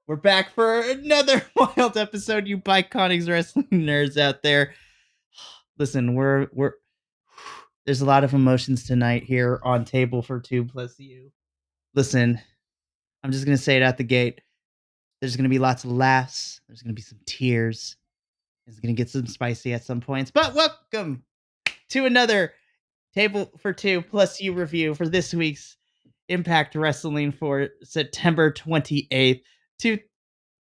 We're back for another wild episode, you Biconics wrestling nerds out there. Listen, we're there's a lot of emotions tonight here on Table for Two plus you. Listen, I'm just gonna say it out the gate. There's gonna be lots of laughs. There's gonna be some tears. It's gonna get some spicy at some points. But welcome to another Table for Two plus you review for this week's Impact Wrestling for September 28th to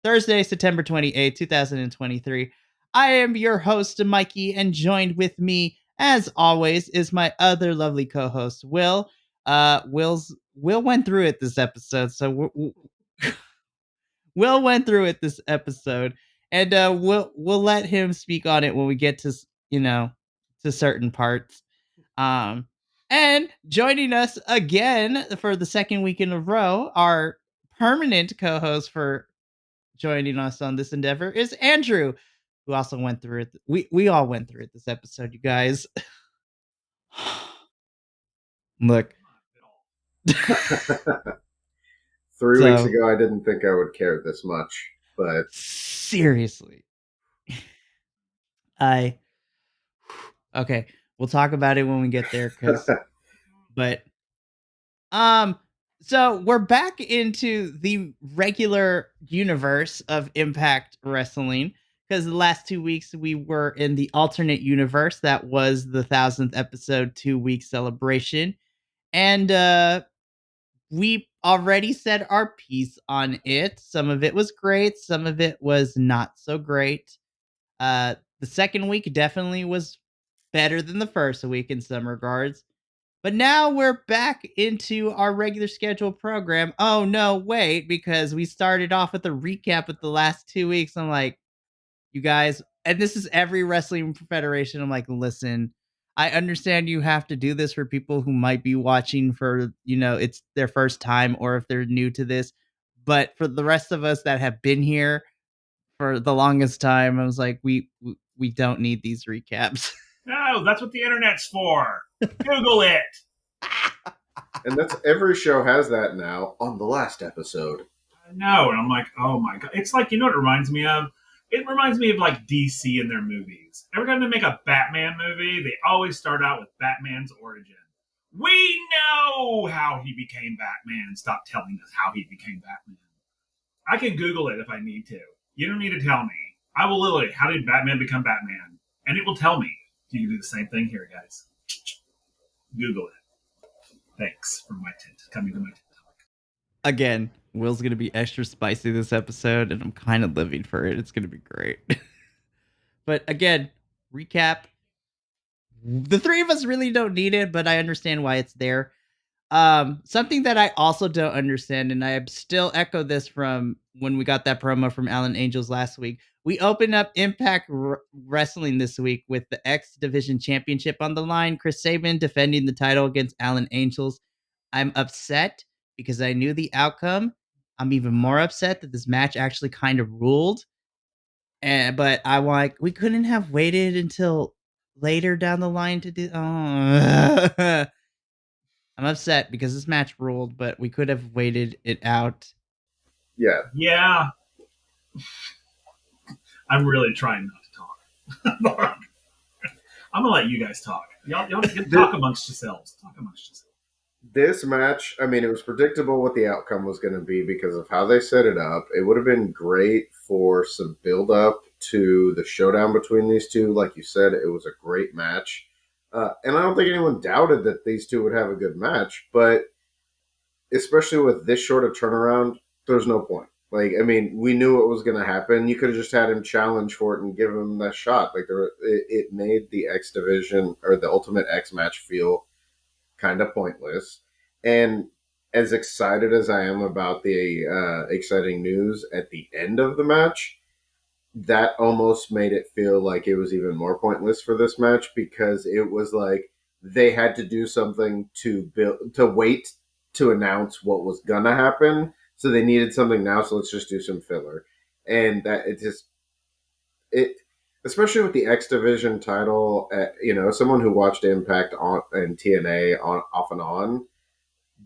Thursday, September 28th, 2023. I am your host, Mikey, and joined with me, as always, is my other lovely co-host, Will. Will went through it this episode, so Will went through it this episode, and we'll let him speak on it when we get to to certain parts. Um, and joining us again for the second week in a row, our permanent co-host for joining us on this endeavor is Andrew, who also went through it. We all went through it this episode, you guys. Look. 3 weeks ago, I didn't think I would care this much, but seriously, okay. We'll talk about it when we get there, but so we're back into the regular universe of Impact Wrestling because the last 2 weeks we were in the alternate universe that was the 1000th episode 2 week celebration, and we already said our piece on it. Some of it was great, some of it was not so great. The second week definitely was better than the first week in some regards. But now we're back into our regular scheduled program. Oh no, wait, because we started off with a recap of the last 2 weeks. I'm like, you guys, and this is every wrestling federation. I'm like, listen, I understand you have to do this for people who might be watching for, it's their first time or if they're new to this. But for the rest of us that have been here for the longest time, I was like, we don't need these recaps. No, that's what the internet's for. Google it. And that's every show has that now on the last episode. I know, and I'm like, oh my god. It's like, you know what it reminds me of? It reminds me of like DC and their movies. Every time they make a Batman movie, they always start out with Batman's origin. We know how he became Batman. Stop telling us how he became Batman. I can Google it if I need to. You don't need to tell me. I will literally, how did Batman become Batman? And it will tell me. You can do the same thing here, guys. Google it. Thanks for coming to my TED Talk. Again, Will's going to be extra spicy this episode, and I'm kind of living for it. It's going to be great. But again, recap. The three of us really don't need it, but I understand why it's there. Something that I also don't understand, and I still echo this from when we got that promo from Alan Angels last week. We open up Impact Wrestling this week with the X Division Championship on the line. Chris Sabin defending the title against Alan Angels. I'm upset because I knew the outcome. I'm even more upset that this match actually kind of ruled. But I like we couldn't have waited until later down the line to do. Oh. I'm upset because this match ruled, but we could have waited it out. Yeah. Yeah. I'm really trying not to talk. I'm going to let you guys talk. Y'all talk amongst yourselves. Talk amongst yourselves. This match, I mean, it was predictable what the outcome was going to be because of how they set it up. It would have been great for some build-up to the showdown between these two. Like you said, it was a great match. And I don't think anyone doubted that these two would have a good match, but especially with this short of turnaround, there's no point. Like, I mean, we knew what was going to happen. You could have just had him challenge for it and give him that shot. Like, it made the X Division or the Ultimate X match feel kind of pointless. And as excited as I am about the exciting news at the end of the match, that almost made it feel like it was even more pointless for this match because it was like they had to do something to wait to announce what was gonna happen. So they needed something now, so let's just do some filler. And that it especially with the X Division title, someone who watched Impact on and TNA on off and on,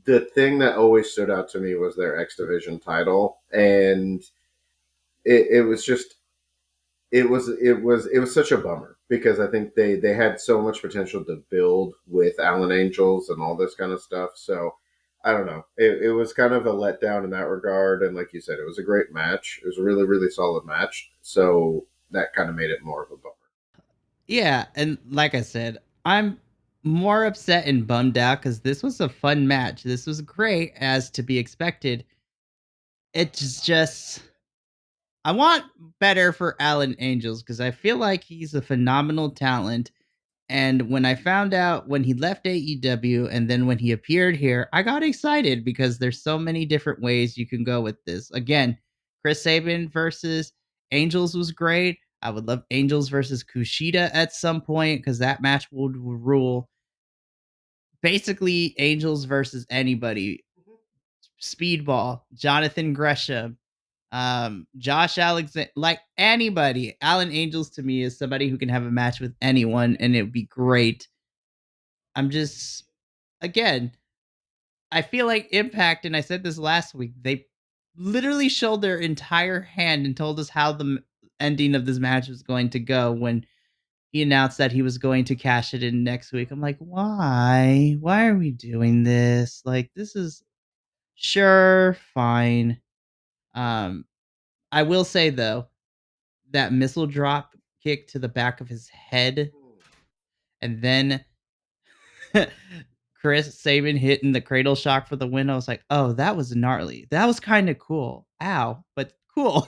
the thing that always stood out to me was their X Division title, and it was just it was such a bummer because I think they had so much potential to build with Allen Angels and all this kind of stuff. So I don't know. It was kind of a letdown in that regard. And like you said, it was a great match. It was a really really solid match. So that kind of made it more of a bummer. Yeah, and like I said, I'm more upset and bummed out because this was a fun match. This was great as to be expected. It's just I want better for Alan Angels because I feel like he's a phenomenal talent. And when I found out when he left AEW and then when he appeared here, I got excited because there's so many different ways you can go with this. Again, Chris Sabin versus Angels was great. I would love Angels versus Kushida at some point because that match would rule. Basically, Angels versus anybody. Speedball, Jonathan Gresham, Josh Alexander, like anybody. Alan Angels to me is somebody who can have a match with anyone and it would be great. I'm just again, I feel like Impact, and I said this last week, they literally showed their entire hand and told us how the ending of this match was going to go when he announced that he was going to cash it in next week. I'm like, why? Why are we doing this? Like, this is sure fine. Um, I will say though, that missile drop kick to the back of his head, and then Chris Sabin hitting the cradle shock for the win. I was like, oh, that was gnarly. That was kind of cool. Ow, but cool.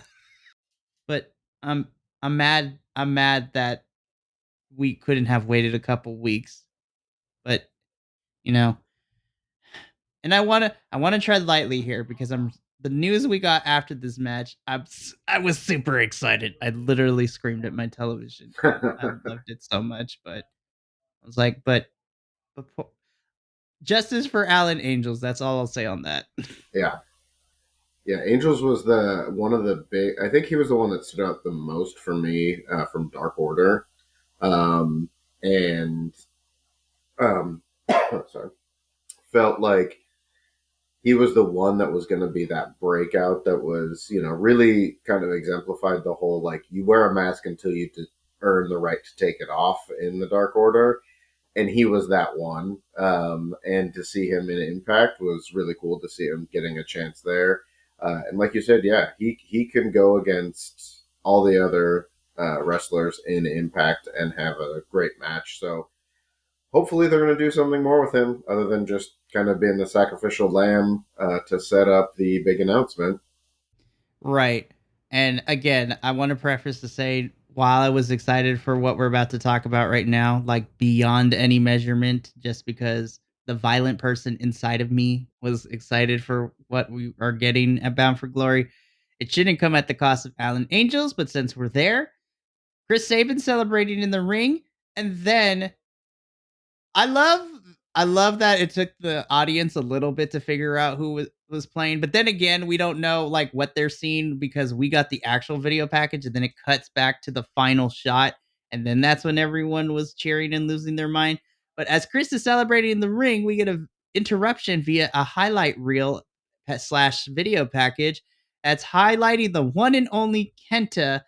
But I'm I'm mad. I'm mad that we couldn't have waited a couple weeks. But you know, and I wanna tread lightly here because I'm the news we got after this match. I was super excited. I literally screamed at my television. I loved it so much. But I was like, but justice for Alan Angels. That's all I'll say on that. Yeah, yeah. Angels was the one of the big. I think he was the one that stood out the most for me from Dark Order, um, and sorry, felt like he was the one that was going to be that breakout that was, really kind of exemplified the whole like you wear a mask until you earn the right to take it off in the Dark Order. And he was that one. And to see him in Impact was really cool to see him getting a chance there. And like you said, yeah, he can go against all the other wrestlers in Impact and have a great match. So hopefully they're going to do something more with him other than just kind of being the sacrificial lamb to set up the big announcement. Right. And again, I want to preface to say while I was excited for what we're about to talk about right now, like beyond any measurement, just because the violent person inside of me was excited for what we are getting at Bound for Glory, it shouldn't come at the cost of Alan Angels. But since we're there, Chris Sabin celebrating in the ring, and then I love I love that it took the audience a little bit to figure out who was playing, but then again, we don't know like what they're seeing because we got the actual video package and then it cuts back to the final shot and then that's when everyone was cheering and losing their mind. But as Chris is celebrating in the ring, we get a interruption via a highlight reel slash video package that's highlighting the one and only Kenta,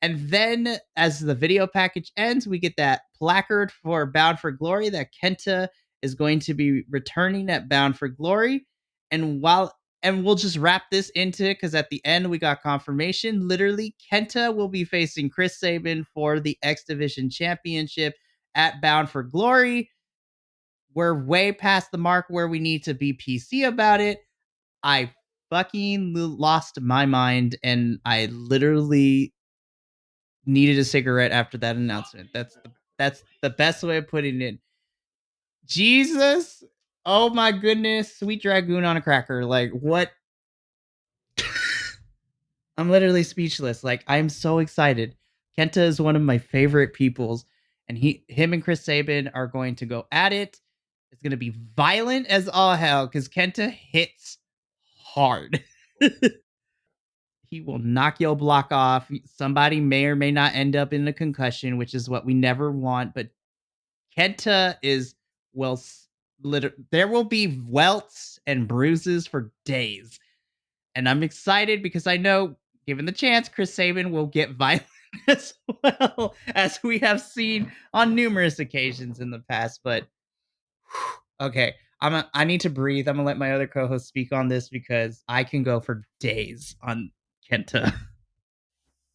and then as the video package ends, we get that placard for Bound for Glory that Kenta is going to be returning at Bound for Glory. And we'll just wrap this into because at the end we got confirmation. Literally, Kenta will be facing Chris Sabin for the X Division Championship at Bound for Glory. We're way past the mark where we need to be PC about it. I fucking lost my mind and I literally needed a cigarette after that announcement. That's the best way of putting it. Jesus, oh my goodness, sweet dragoon on a cracker. Like what? I'm literally speechless. Like I'm so excited. Kenta is one of my favorite peoples, and him and Chris Sabin are going to go at it. It's going to be violent as all hell because Kenta hits hard. He will knock your block off. Somebody may or may not end up in a concussion, which is what we never want. But Kenta is well, there will be welts and bruises for days, and I'm excited because I know given the chance, Chris Sabin will get violent as well, as we have seen on numerous occasions in the past. But okay, I need to breathe. I'm gonna let my other co-host speak on this because I can go for days on Kenta.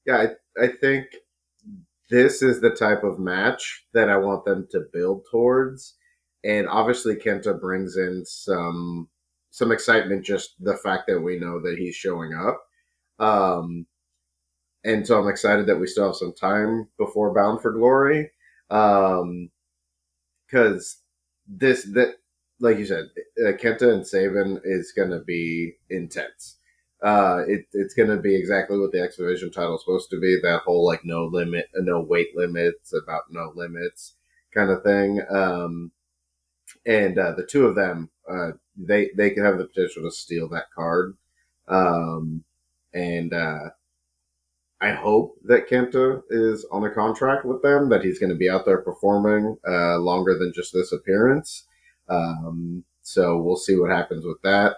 Yeah, I think this is the type of match that I want them to build towards. And obviously Kenta brings in some excitement, just the fact that we know that he's showing up. Um, and so I'm excited that we still have some time before Bound for Glory. Because this that like you said, Kenta and Saban is going to be intense. It's going to be exactly what the X Division title is supposed to be. That whole like no limit, no weight limits, about no limits kind of thing. And the two of them, they can have the potential to steal that card. Um, and I hope that Kenta is on a contract with them, that he's going to be out there performing longer than just this appearance. So we'll see what happens with that.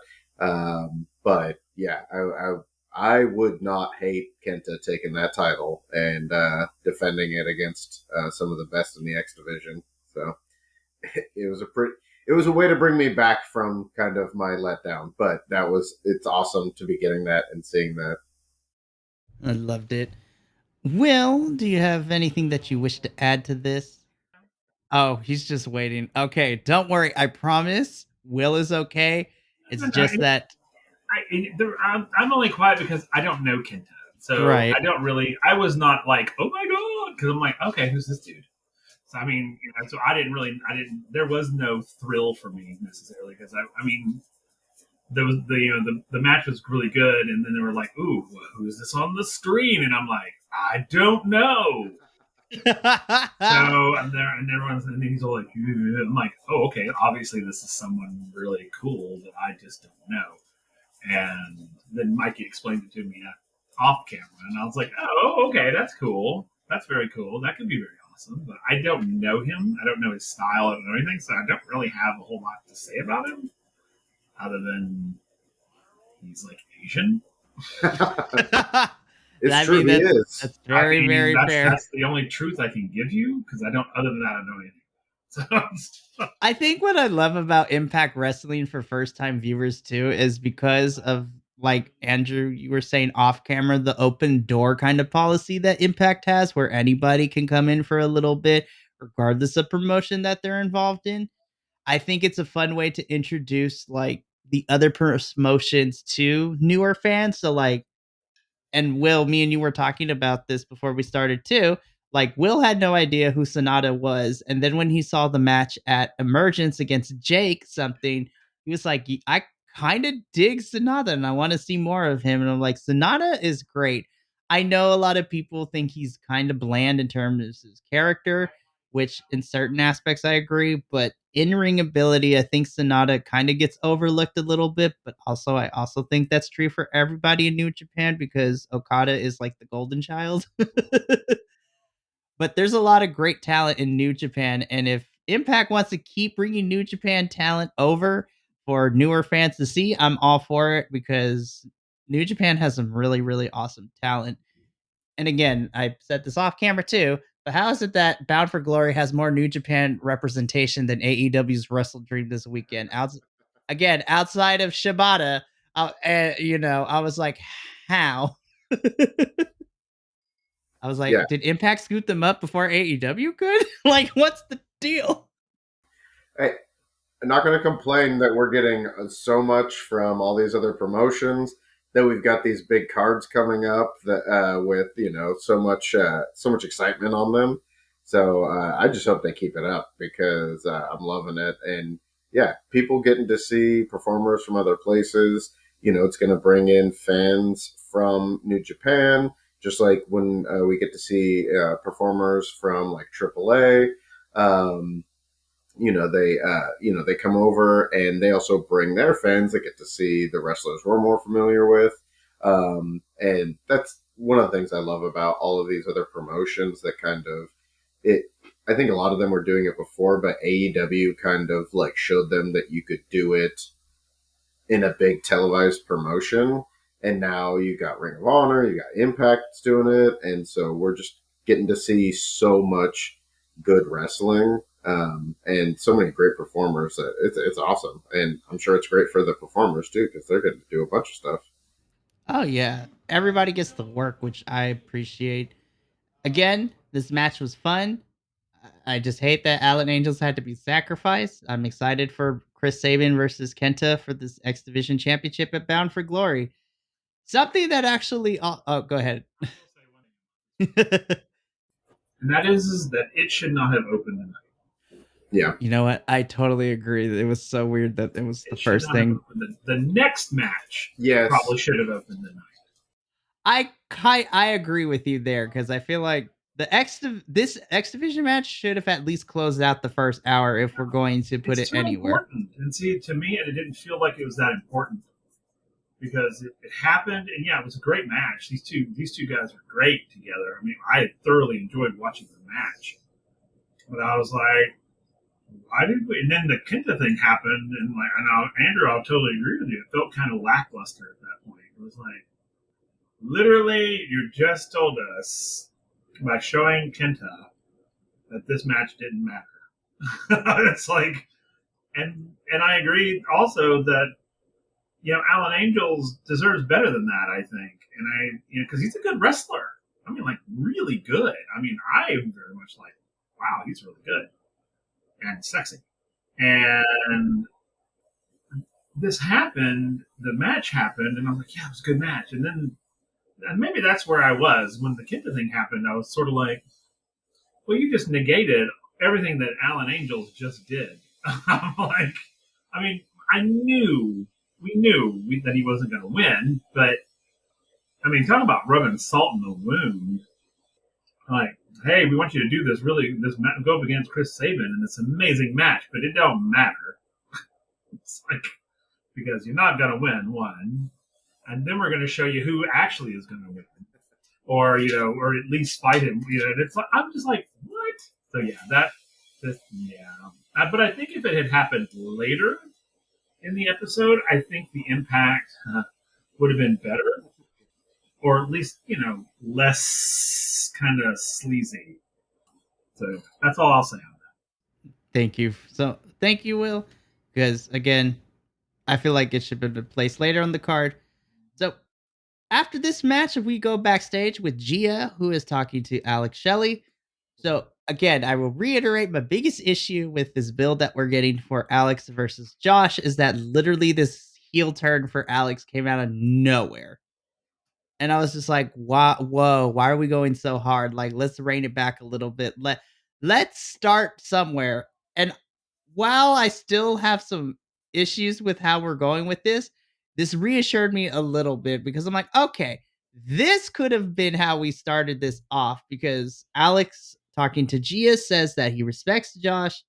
But yeah, I would not hate Kenta taking that title and defending it against some of the best in the X division. So it was it was a way to bring me back from kind of my letdown. But it's awesome to be getting that and seeing that. I loved it. Will, do you have anything that you wish to add to this? Oh, he's just waiting. Okay, don't worry. I promise. Will is okay. It's just that I'm only quiet because I don't know Kenta, so right. I don't really. I was not like, oh my god, because I'm like, okay, who's this dude? So I mean, so I didn't really, I didn't. There was no thrill for me necessarily because I mean, there was the match was really good, and then they were like, ooh, who's this on the screen? And I'm like, I don't know. So I'm there, and everyone's, and he's all like, I'm like, oh, okay, obviously this is someone really cool that I just don't know. And then Mikey explained it to me off camera, and I was like, "Oh, okay, that's cool. That's very cool. That could be very awesome." But I don't know him. I don't know his style. I don't know anything, so I don't really have a whole lot to say about him, other than he's like Asian. It's I true, mean he that's is. that's I very mean, very fair. that's the only truth I can give you because I don't. Other than that, I don't know anything. So, I think what I love about Impact Wrestling for first time viewers too is because of like Andrew, you were saying off camera, the open door kind of policy that Impact has where anybody can come in for a little bit, regardless of promotion that they're involved in. I think it's a fun way to introduce like the other promotions to newer fans. So like and Will, me and you were talking about this before we started too. Like Will had no idea who Sonata was, and then when he saw the match at Emergence against Jake, something he was like, "I kind of dig Sonata, and I want to see more of him." And I'm like, Sonata is great. I know a lot of people think he's kind of bland in terms of his character, which in certain aspects I agree, but in ring ability, I think Sonata kind of gets overlooked a little bit, but also I also think that's true for everybody in New Japan because Okada is like the golden child. But there's a lot of great talent in New Japan, and if Impact wants to keep bringing New Japan talent over for newer fans to see, I'm all for it because New Japan has some really really awesome talent. And again, I said this off camera too, but how is it that Bound for Glory has more New Japan representation than AEW's Wrestle Dream this weekend? Again, outside of Shibata, I was like, how? I was Yeah, like, did Impact scoot them up before AEW could? Like, what's the deal? I, I'm not going to complain that we're getting so much from all these other promotions. That we've got these big cards coming up that with so much excitement on them. So I just hope they keep it up because I'm loving it. And yeah, people getting to see performers from other places. It's going to bring in fans from New Japan, just like when we get to see performers from like AAA. Um, they come over and they also bring their fans that get to see the wrestlers we're more familiar with. And that's one of the things I love about all of these other promotions that kind of it. I think a lot of them were doing it before, but AEW kind of like showed them that you could do it in a big televised promotion. and now you got Ring of Honor, you got Impact's doing it, and so we're just getting to see so much good wrestling, and so many great performers that it's awesome, and I'm sure it's great for the performers too because they're going to do a bunch of stuff. Oh yeah, everybody gets to work, which I appreciate. Again, this match was fun. I just hate that Allen Angels had to be sacrificed. I'm excited for Chris Sabin versus Kenta for this X Division Championship at Bound for Glory. Something that actually. Oh, go ahead. I will say one thing, and that is that it should not have opened the night. Yeah, You know what? I totally agree. It was so weird that it was the It should first not have thing. opened the next match. yes, Probably should have opened the night. I agree with you there because I feel like this X Division match should have at least closed out the first hour if we're going to put It's it too anywhere. important, and see, to me, it didn't feel like it was that important because it happened, and yeah, it was a great match. These two guys are great together. I mean, I thoroughly enjoyed watching the match, but I was like, why did we? And then the Kenta thing happened, and like, and Andrew, I'll totally agree with you. It felt kind of lackluster at that point. It was like, literally, you just told us by showing Kenta that this match didn't matter. It's like, and I agree also that Alan Angels deserves better than that. I think, and because he's a good wrestler. I mean, like really good. I mean, I am very much like, wow, he's really good and sexy. And this happened, the match happened, and I was like, yeah, it was a good match. And maybe that's where I was when the Kenta thing happened. I was sort of like, well, you just negated everything that Alan Angels just did. I'm like, I mean, we knew that he wasn't going to win, but I mean, talk about rubbing salt in the wound. Like, hey, we want you to do go up against Chris Sabin in this amazing match, but it don't matter. It's like, because you're not going to win, one, and then we're going to show you who actually is going to win, or or at least fight him. And it's like I'm just like, what? So yeah, but I think if it had happened later in the episode, I think the impact would have been better, or at least less kind of sleazy. So that's all I'll say on Thank you. So thank you, Will, because again, I feel like it should have been placed later on the card. So after this match, we go backstage with Gia, who is talking to Alex Shelley. So again, I will reiterate my biggest issue with this build that we're getting for Alex versus Josh is that literally this heel turn for Alex came out of nowhere. And I was just like, wow, whoa, why are we going so hard? Like, let's rein it back a little bit. Let's start somewhere. And while I still have some issues with how we're going with this reassured me a little bit because I'm like, okay, this could have been how we started this off because Alex talking to Gia says that he respects Josh,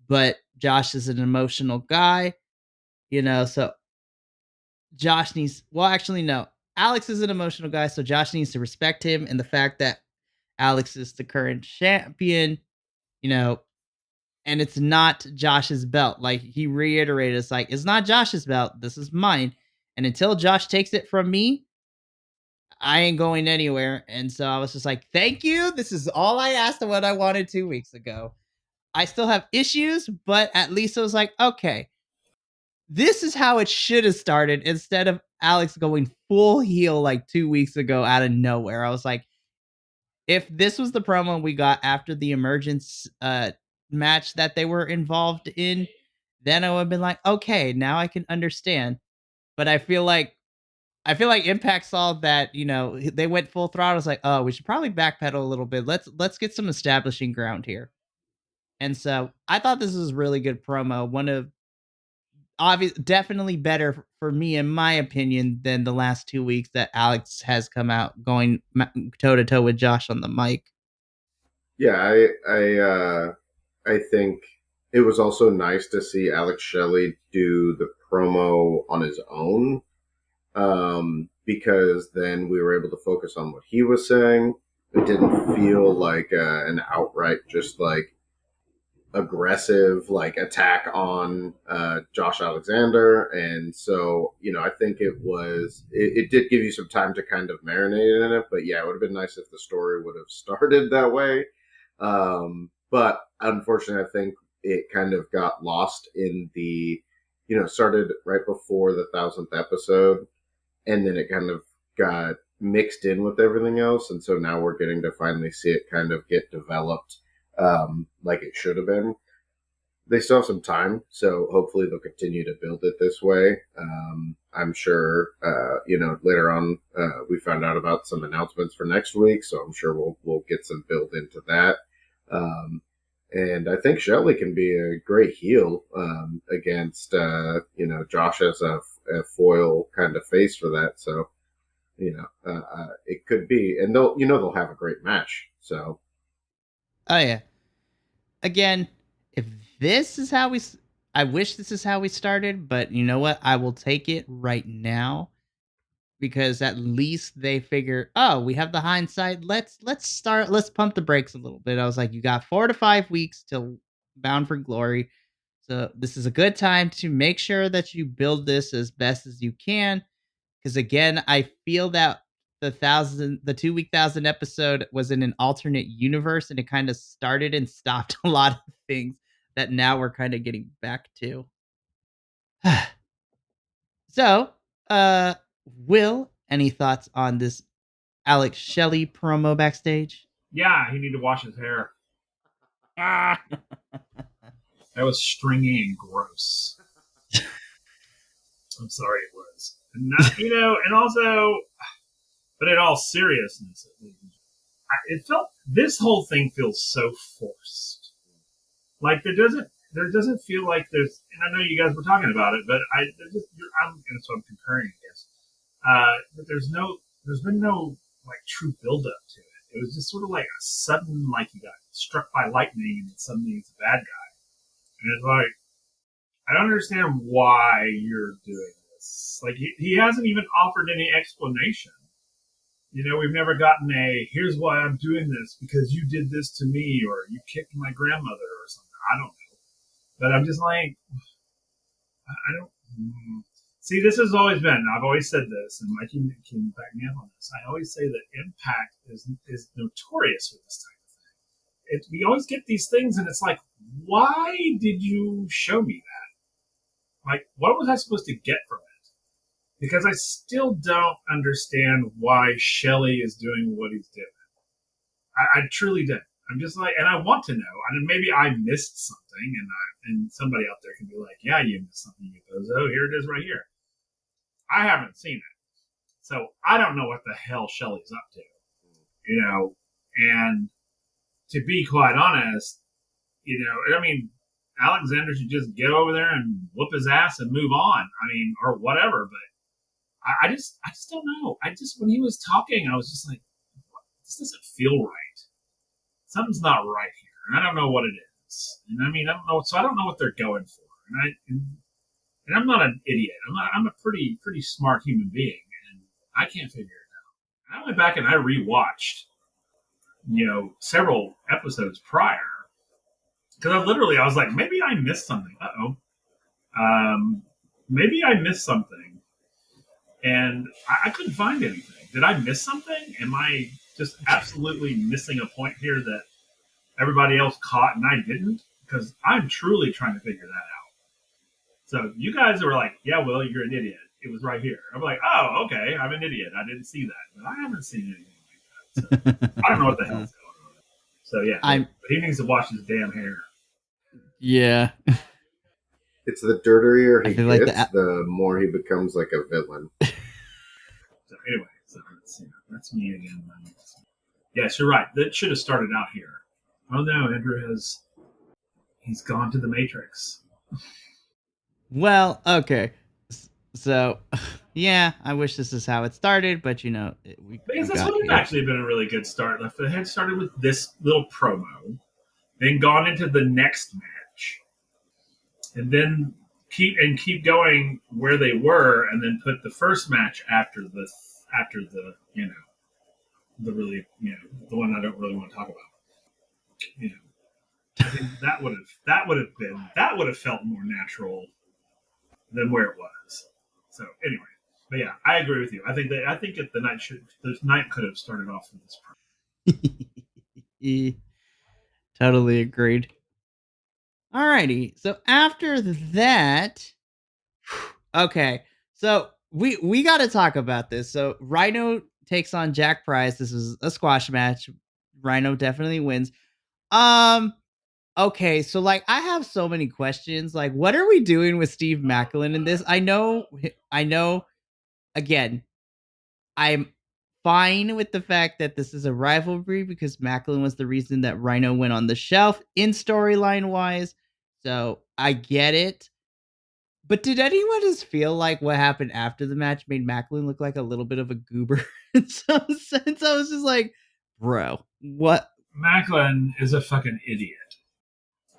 but Josh is an emotional guy, so Josh needs, well, actually, no. Alex is an emotional guy, so Josh needs to respect him and the fact that Alex is the current champion, you know, and it's not Josh's belt. Like he reiterated, it's like, it's not Josh's belt. This is mine. And until Josh takes it from me, I ain't going anywhere. And so I was just like, thank you. This is all I asked and what I wanted 2 weeks ago. I still have issues, but at least I was like, okay, this is how it should have started instead of Alex going full heel like 2 weeks ago out of nowhere. I was like, if this was the promo we got after the emergence match that they were involved in, then I would have been like, okay, now I can understand. But I feel like Impact saw that, they went full throttle. I was like, oh, we should probably backpedal a little bit. Let's get some establishing ground here. And so I thought this was really good promo. One of definitely better for me, in my opinion, than the last 2 weeks that Alex has come out going toe to toe with Josh on the mic. yeah. I think it was also nice to see Alex Shelley do the promo on his own, because then we were able to focus on what he was saying. It didn't feel like an outright just like, aggressive like attack on Josh Alexander, and so I think it did give you some time to kind of marinate in it. But yeah, it would have been nice if the story would have started that way. But unfortunately, I think it kind of got lost in the started right before the 1000th episode, and then it kind of got mixed in with everything else, and so now we're getting to finally see it kind of get developed like it should have been. They still have some time, so hopefully they'll continue to build it this way. I'm sure, later on we found out about some announcements for next week, so I'm sure we'll get some build into that. And I think Shelley can be a great heel against Josh as a foil kind of face for that. So it could be, and they'll have a great match. So Oh yeah. Again, if this is how I wish this is how we started, but you know what? I will take it right now because at least they figure, oh, we have the hindsight. Let's pump the brakes a little bit. I was like, you got 4 to 5 weeks till Bound for Glory. So this is a good time to make sure that you build this as best as you can. Because again, I feel that the 2 week 1000 episode was in an alternate universe and it kind of started and stopped a lot of things that now we're kind of getting back to. So, uh, Will, any thoughts on this Alex Shelley promo backstage? Yeah, he need to wash his hair. Ah. That was stringy and gross. I'm sorry it was. And not, and also, but in all seriousness, it felt this whole thing feels so forced. Like there doesn't feel like there's. And I know you guys were talking about it, but so I'm comparing, I guess. But there's been no like true build up to it. It was just sort of like a sudden, like he got struck by lightning and suddenly he's a bad guy. And it's like, I don't understand why you're doing this. Like, he hasn't even offered any explanation. We've never gotten here's why I'm doing this, because you did this to me, or you kicked my grandmother, or something. I don't know. But I'm just like, I don't. See, this has always been, I've always said this, and Mikey can back me up on this. I always say that Impact is notorious for this type of thing. We always get these things, and it's like, why did you show me that? Like, what was I supposed to get from it? Because I still don't understand why Shelley is doing what he's doing. I truly don't. I'm just like, and I want to know. And maybe I missed something, and somebody out there can be like, "Yeah, you missed something, you bozo. Here it is, right here." I haven't seen it, so I don't know what the hell Shelley's up to. And to be quite honest, I mean, Alexander should just get over there and whoop his ass and move on. I mean, or whatever. But I just don't know. When he was talking, I was just like, this doesn't feel right. Something's not right here, and I don't know what it is. And I mean, I don't know. So I don't know what they're going for. And I'm not an idiot. I'm a pretty smart human being, and I can't figure it out. I went back and I rewatched, several episodes prior, because I was like, maybe I missed something. Maybe I missed something, and I couldn't find anything. Did I miss something? Am I just absolutely missing a point here that everybody else caught and I didn't? Because I'm truly trying to figure that out. So you guys were like, yeah, Will, you're an idiot. It was right here. I'm like, oh, okay, I'm an idiot. I didn't see that. But I haven't seen anything like that. So I don't know what the hell's going on. So yeah, but he needs to wash his damn hair. Yeah. It's the dirtier he gets, the more he becomes like a villain. So anyway, that's me again. Yes, you're right. That should have started out here. Oh no, Andrew he's gone to the Matrix. Well, okay. So, yeah, I wish this is how it started, but because this would have actually been a really good start. If it had started with this little promo, then gone into the next match, and then keep going where they were, and then put the first match after the the really the one I don't really want to talk about. I think that would have felt more natural than where it was. So anyway, but yeah, I agree with you. I think that the night could have started off with this. Totally agreed. Alrighty. So after that, okay. So we got to talk about this. So Rhino takes on Jack Price. This was a squash match. Rhino definitely wins. Um. Okay. So like, I have so many questions. Like, what are we doing with Steve Macklin in this? I know. I know. Again, I'm fine with the fact that this is a rivalry because Macklin was the reason that Rhino went on the shelf in storyline wise. So I get it. But did anyone just feel like what happened after the match made Macklin look like a little bit of a goober in some sense? I was just like, bro, what? Macklin is a fucking idiot.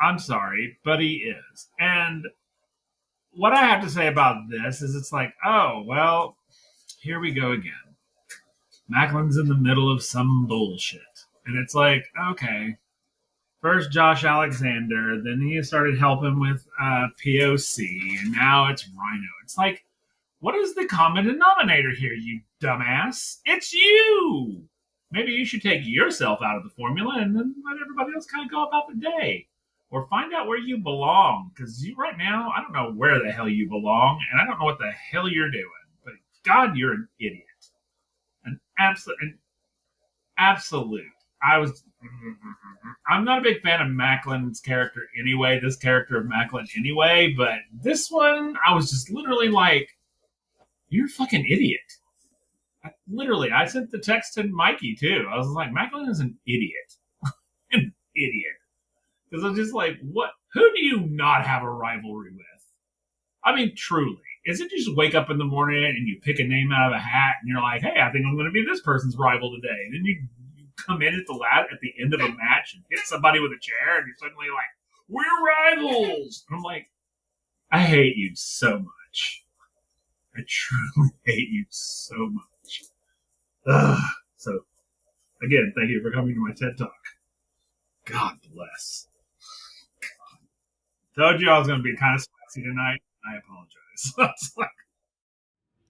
I'm sorry, but he is. And what I have to say about this is it's like, oh, well, here we go again. Macklin's in the middle of some bullshit. And it's like, okay, first Josh Alexander, then he started helping with POC, and now it's Rhino. It's like, what is the common denominator here, you dumbass? It's you! Maybe you should take yourself out of the formula and then let everybody else kind of go about the day. Or find out where you belong. Because you right now, I don't know where the hell you belong, and I don't know what the hell you're doing. But God, you're an idiot. An absolute. I was. I'm not a big fan of Macklin's character anyway. This character of Macklin anyway, but this one, I was just literally like, "You're a fucking idiot." Literally, I sent the text to Mikey too. I was like, "Macklin is an idiot, an idiot," because I was just like, "What? Who do you not have a rivalry with?" I mean, truly. Is it just wake up in the morning and you pick a name out of a hat and you're like, hey, I think I'm going to be this person's rival today. And then you come in at the end of a match and hit somebody with a chair and you're suddenly like, we're rivals. And I'm like, I hate you so much. I truly hate you so much. Ugh. So, again, thank you for coming to my TED Talk. God bless. Told you I was going to be kind of spicy tonight. I apologize.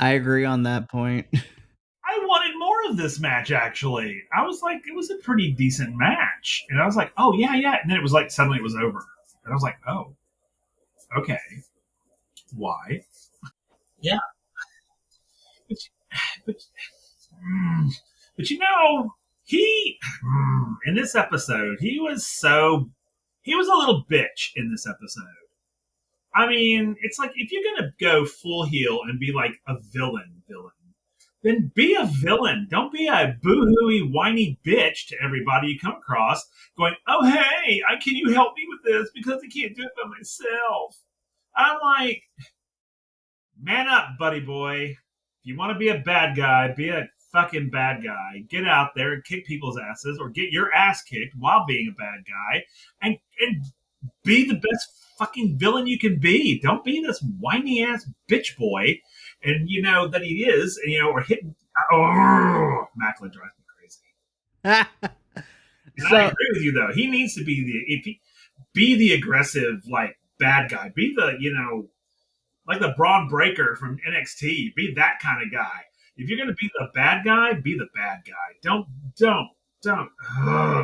I agree on that point. I wanted more of this match, actually. I was like, it was a pretty decent match. And I was like, oh, yeah, yeah. And then it was like, suddenly it was over. And I was like, oh, okay. Why? Yeah. But, but, mm, but you know, in this episode, he was a little bitch in this episode. I mean, it's like, if you're going to go full heel and be like a villain, then be a villain. Don't be a boo-hooey, whiny bitch to everybody you come across going, oh, hey, can you help me with this because I can't do it by myself. I'm like, man up, buddy boy. If you want to be a bad guy, be a fucking bad guy. Get out there and kick people's asses or get your ass kicked while being a bad guy and be the best fucking villain you can be. Don't be this whiny ass bitch boy, and you know that he is, and or hitting. Oh, Macklin drives me crazy. And I So agree with you though. He needs to be be the aggressive like bad guy. Be the like the Braun Breaker from NXT. Be that kind of guy. If you're gonna be the bad guy, be the bad guy. Don't.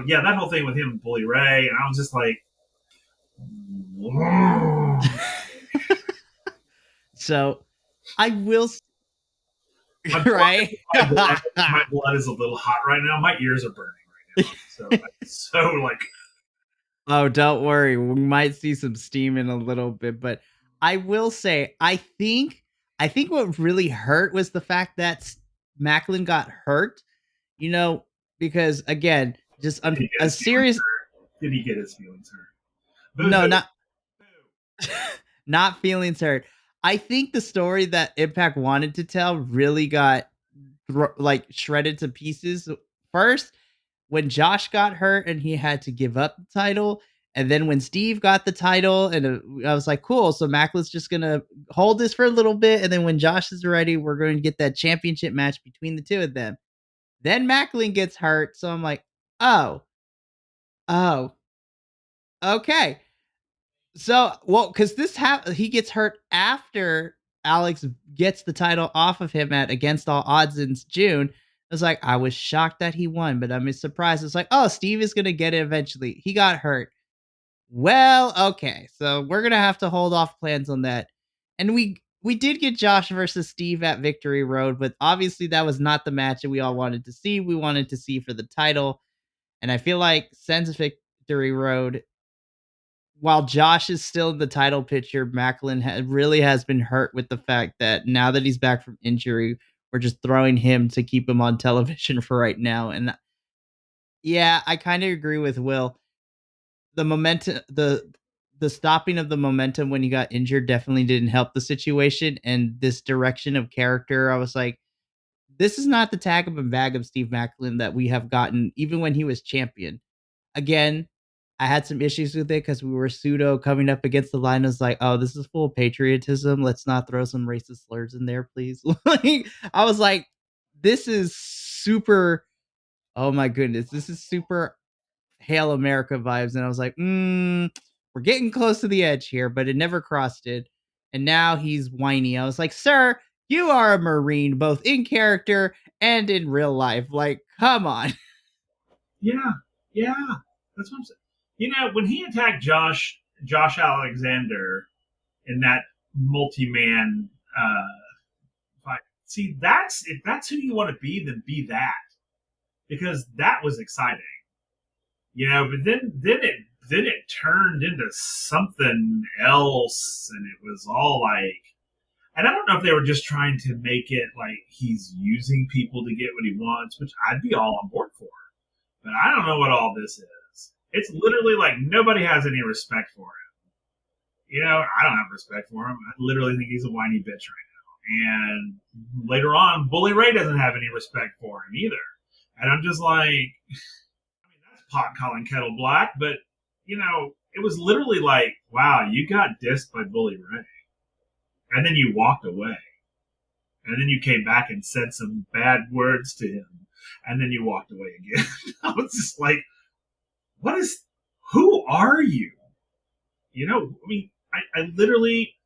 Yeah, that whole thing with him and Bully Ray, and I was just like, so I will my right. my blood is a little hot right now. My ears are burning right now. So like, Oh, don't worry. We might see some steam in a little bit, but I will say I think what really hurt was the fact that Macklin got hurt, you know, because again, just did he get a his feelings serious hurt? Did he get his feelings hurt? Boo no, hoo. not not feelings hurt. I think the story that Impact wanted to tell really got like shredded to pieces. First, when Josh got hurt and he had to give up the title, and then when Steve got the title, and I was like, cool. So Macklin's just gonna hold this for a little bit, and then when Josh is ready, we're going to get that championship match between the two of them. Then Macklin gets hurt, so I'm like, oh, oh, Okay. So, well, because he gets hurt after Alex gets the title off of him at Against All Odds in June. I was like, I was shocked that he won, but I'm surprised. It's like, oh, Steve is gonna get it eventually. He got hurt. Well, okay, so we're gonna have to hold off plans on that. And we did get Josh versus Steve at Victory Road, but obviously that was not the match that we all wanted to see. We wanted to see for the title, and I feel like since Victory Road, while Josh is still in the title picture, Macklin really has been hurt with the fact that now that he's back from injury, we're just throwing him to keep him on television for right now. And yeah, I kind of agree with Will. The momentum, the stopping of the momentum when he got injured definitely didn't help the situation. And this direction of character, I was like, this is not the tag of a bag of Steve Macklin that we have gotten even when he was champion. Again, I had some issues with it because we were pseudo coming up against the line. I was like, oh, this is full of patriotism. Let's not throw some racist slurs in there, please. Like, I was like, this is super. Oh my goodness, this is super Hail America vibes. And I was like, we're getting close to the edge here, but it never crossed it. And now he's whiny. I was like, sir, you are a Marine, both in character and in real life. Like, come on. Yeah, yeah, that's what I'm saying. You know, when he attacked Josh Alexander in that multi-man fight, see, that's if that's who you want to be, then be that because that was exciting. You know, but then it turned into something else, and it was all like, and I don't know if they were just trying to make it like he's using people to get what he wants, which I'd be all on board for. But I don't know what all this is. It's literally like nobody has any respect for him. You know, I don't have respect for him. I literally think he's a whiny bitch right now. And later on, Bully Ray doesn't have any respect for him either. And I'm just like, I mean, that's pot calling kettle black, but you know, it was literally like, wow, you got dissed by Bully Ray. And then you walked away. And then you came back and said some bad words to him. And then you walked away again. I was just like, what is, who are you? You know, I mean, I literally,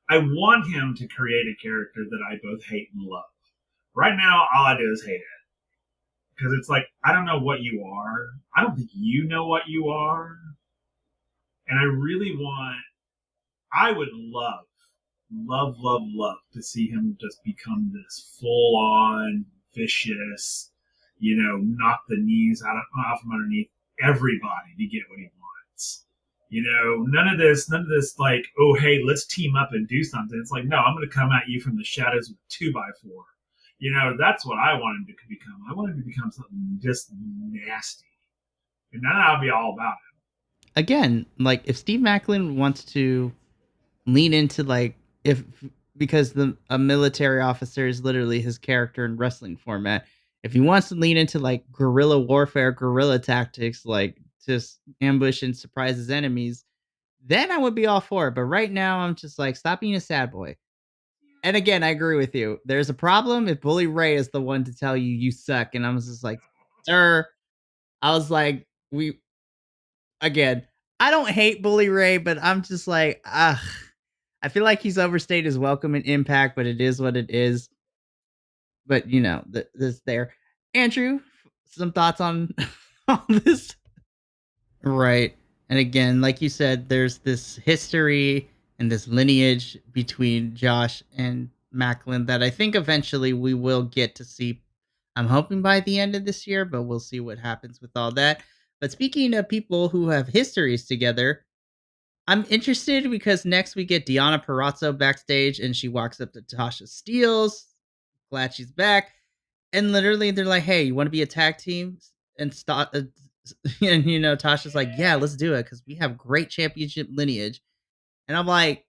I want him to create a character that I both hate and love. Right now, all I do is hate it. Because it's like, I don't know what you are. I don't think you know what you are. And I really want, I would love to see him just become this full on vicious, you know, knock the knees off from underneath everybody to get what he wants. You know, none of this like, oh hey, let's team up and do something. It's like, no, I'm gonna come at you from the shadows with a 2x4. You know, that's what I want him to become. I want him to become something just nasty. And then I'll be all about it. Again, like if Steve Macklin wants to lean into like if because the a military officer is literally his character in wrestling format. If he wants to lean into like guerrilla warfare, guerrilla tactics, like just ambush and surprise his enemies, then I would be all for it. But right now, I'm just like, stop being a sad boy. And again, I agree with you. There's a problem if Bully Ray is the one to tell you you suck, and I was just like, sir, I was like, we again. I don't hate Bully Ray, but I'm just like, ugh. I feel like he's overstayed his welcome and impact, but it is what it is. But you know, this there. Andrew, some thoughts on on this? Right. And again, like you said, there's this history and this lineage between Josh and Macklin that I think eventually we will get to see. I'm hoping by the end of this year, but we'll see what happens with all that. But speaking of people who have histories together, I'm interested because next we get Deanna Parazzo backstage and she walks up to Tasha Steeles. Glad she's back. And literally they're like, hey, you want to be a tag team? And start, and you know, Tasha's like, yeah, let's do it because we have great championship lineage. And I'm like,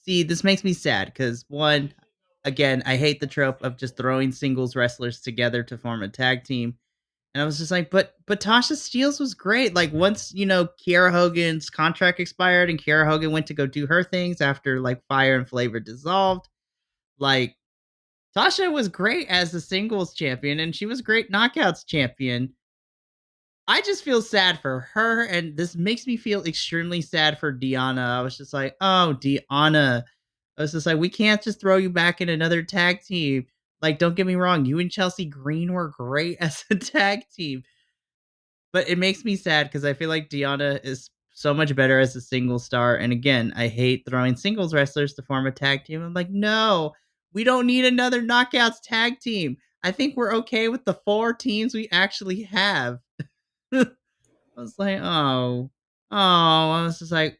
see, this makes me sad because one, again, I hate the trope of just throwing singles wrestlers together to form a tag team. And I was just like, but Tasha Steeles was great. Like once, you know, Kiera Hogan's contract expired and Kiera Hogan went to go do her things after like Fire and Flavor dissolved, like Tasha was great as the singles champion and she was great knockouts champion. I just feel sad for her, and this makes me feel extremely sad for Deanna. I was just like, oh, Deanna. I was just like, we can't just throw you back in another tag team. Like, don't get me wrong, you and Chelsea Green were great as a tag team, but it makes me sad because I feel like Deanna is so much better as a single star. And again, I hate throwing singles wrestlers to form a tag team. I'm like, no, we don't need another knockouts tag team. I think we're okay with the 4 teams we actually have. I was like, I was just like,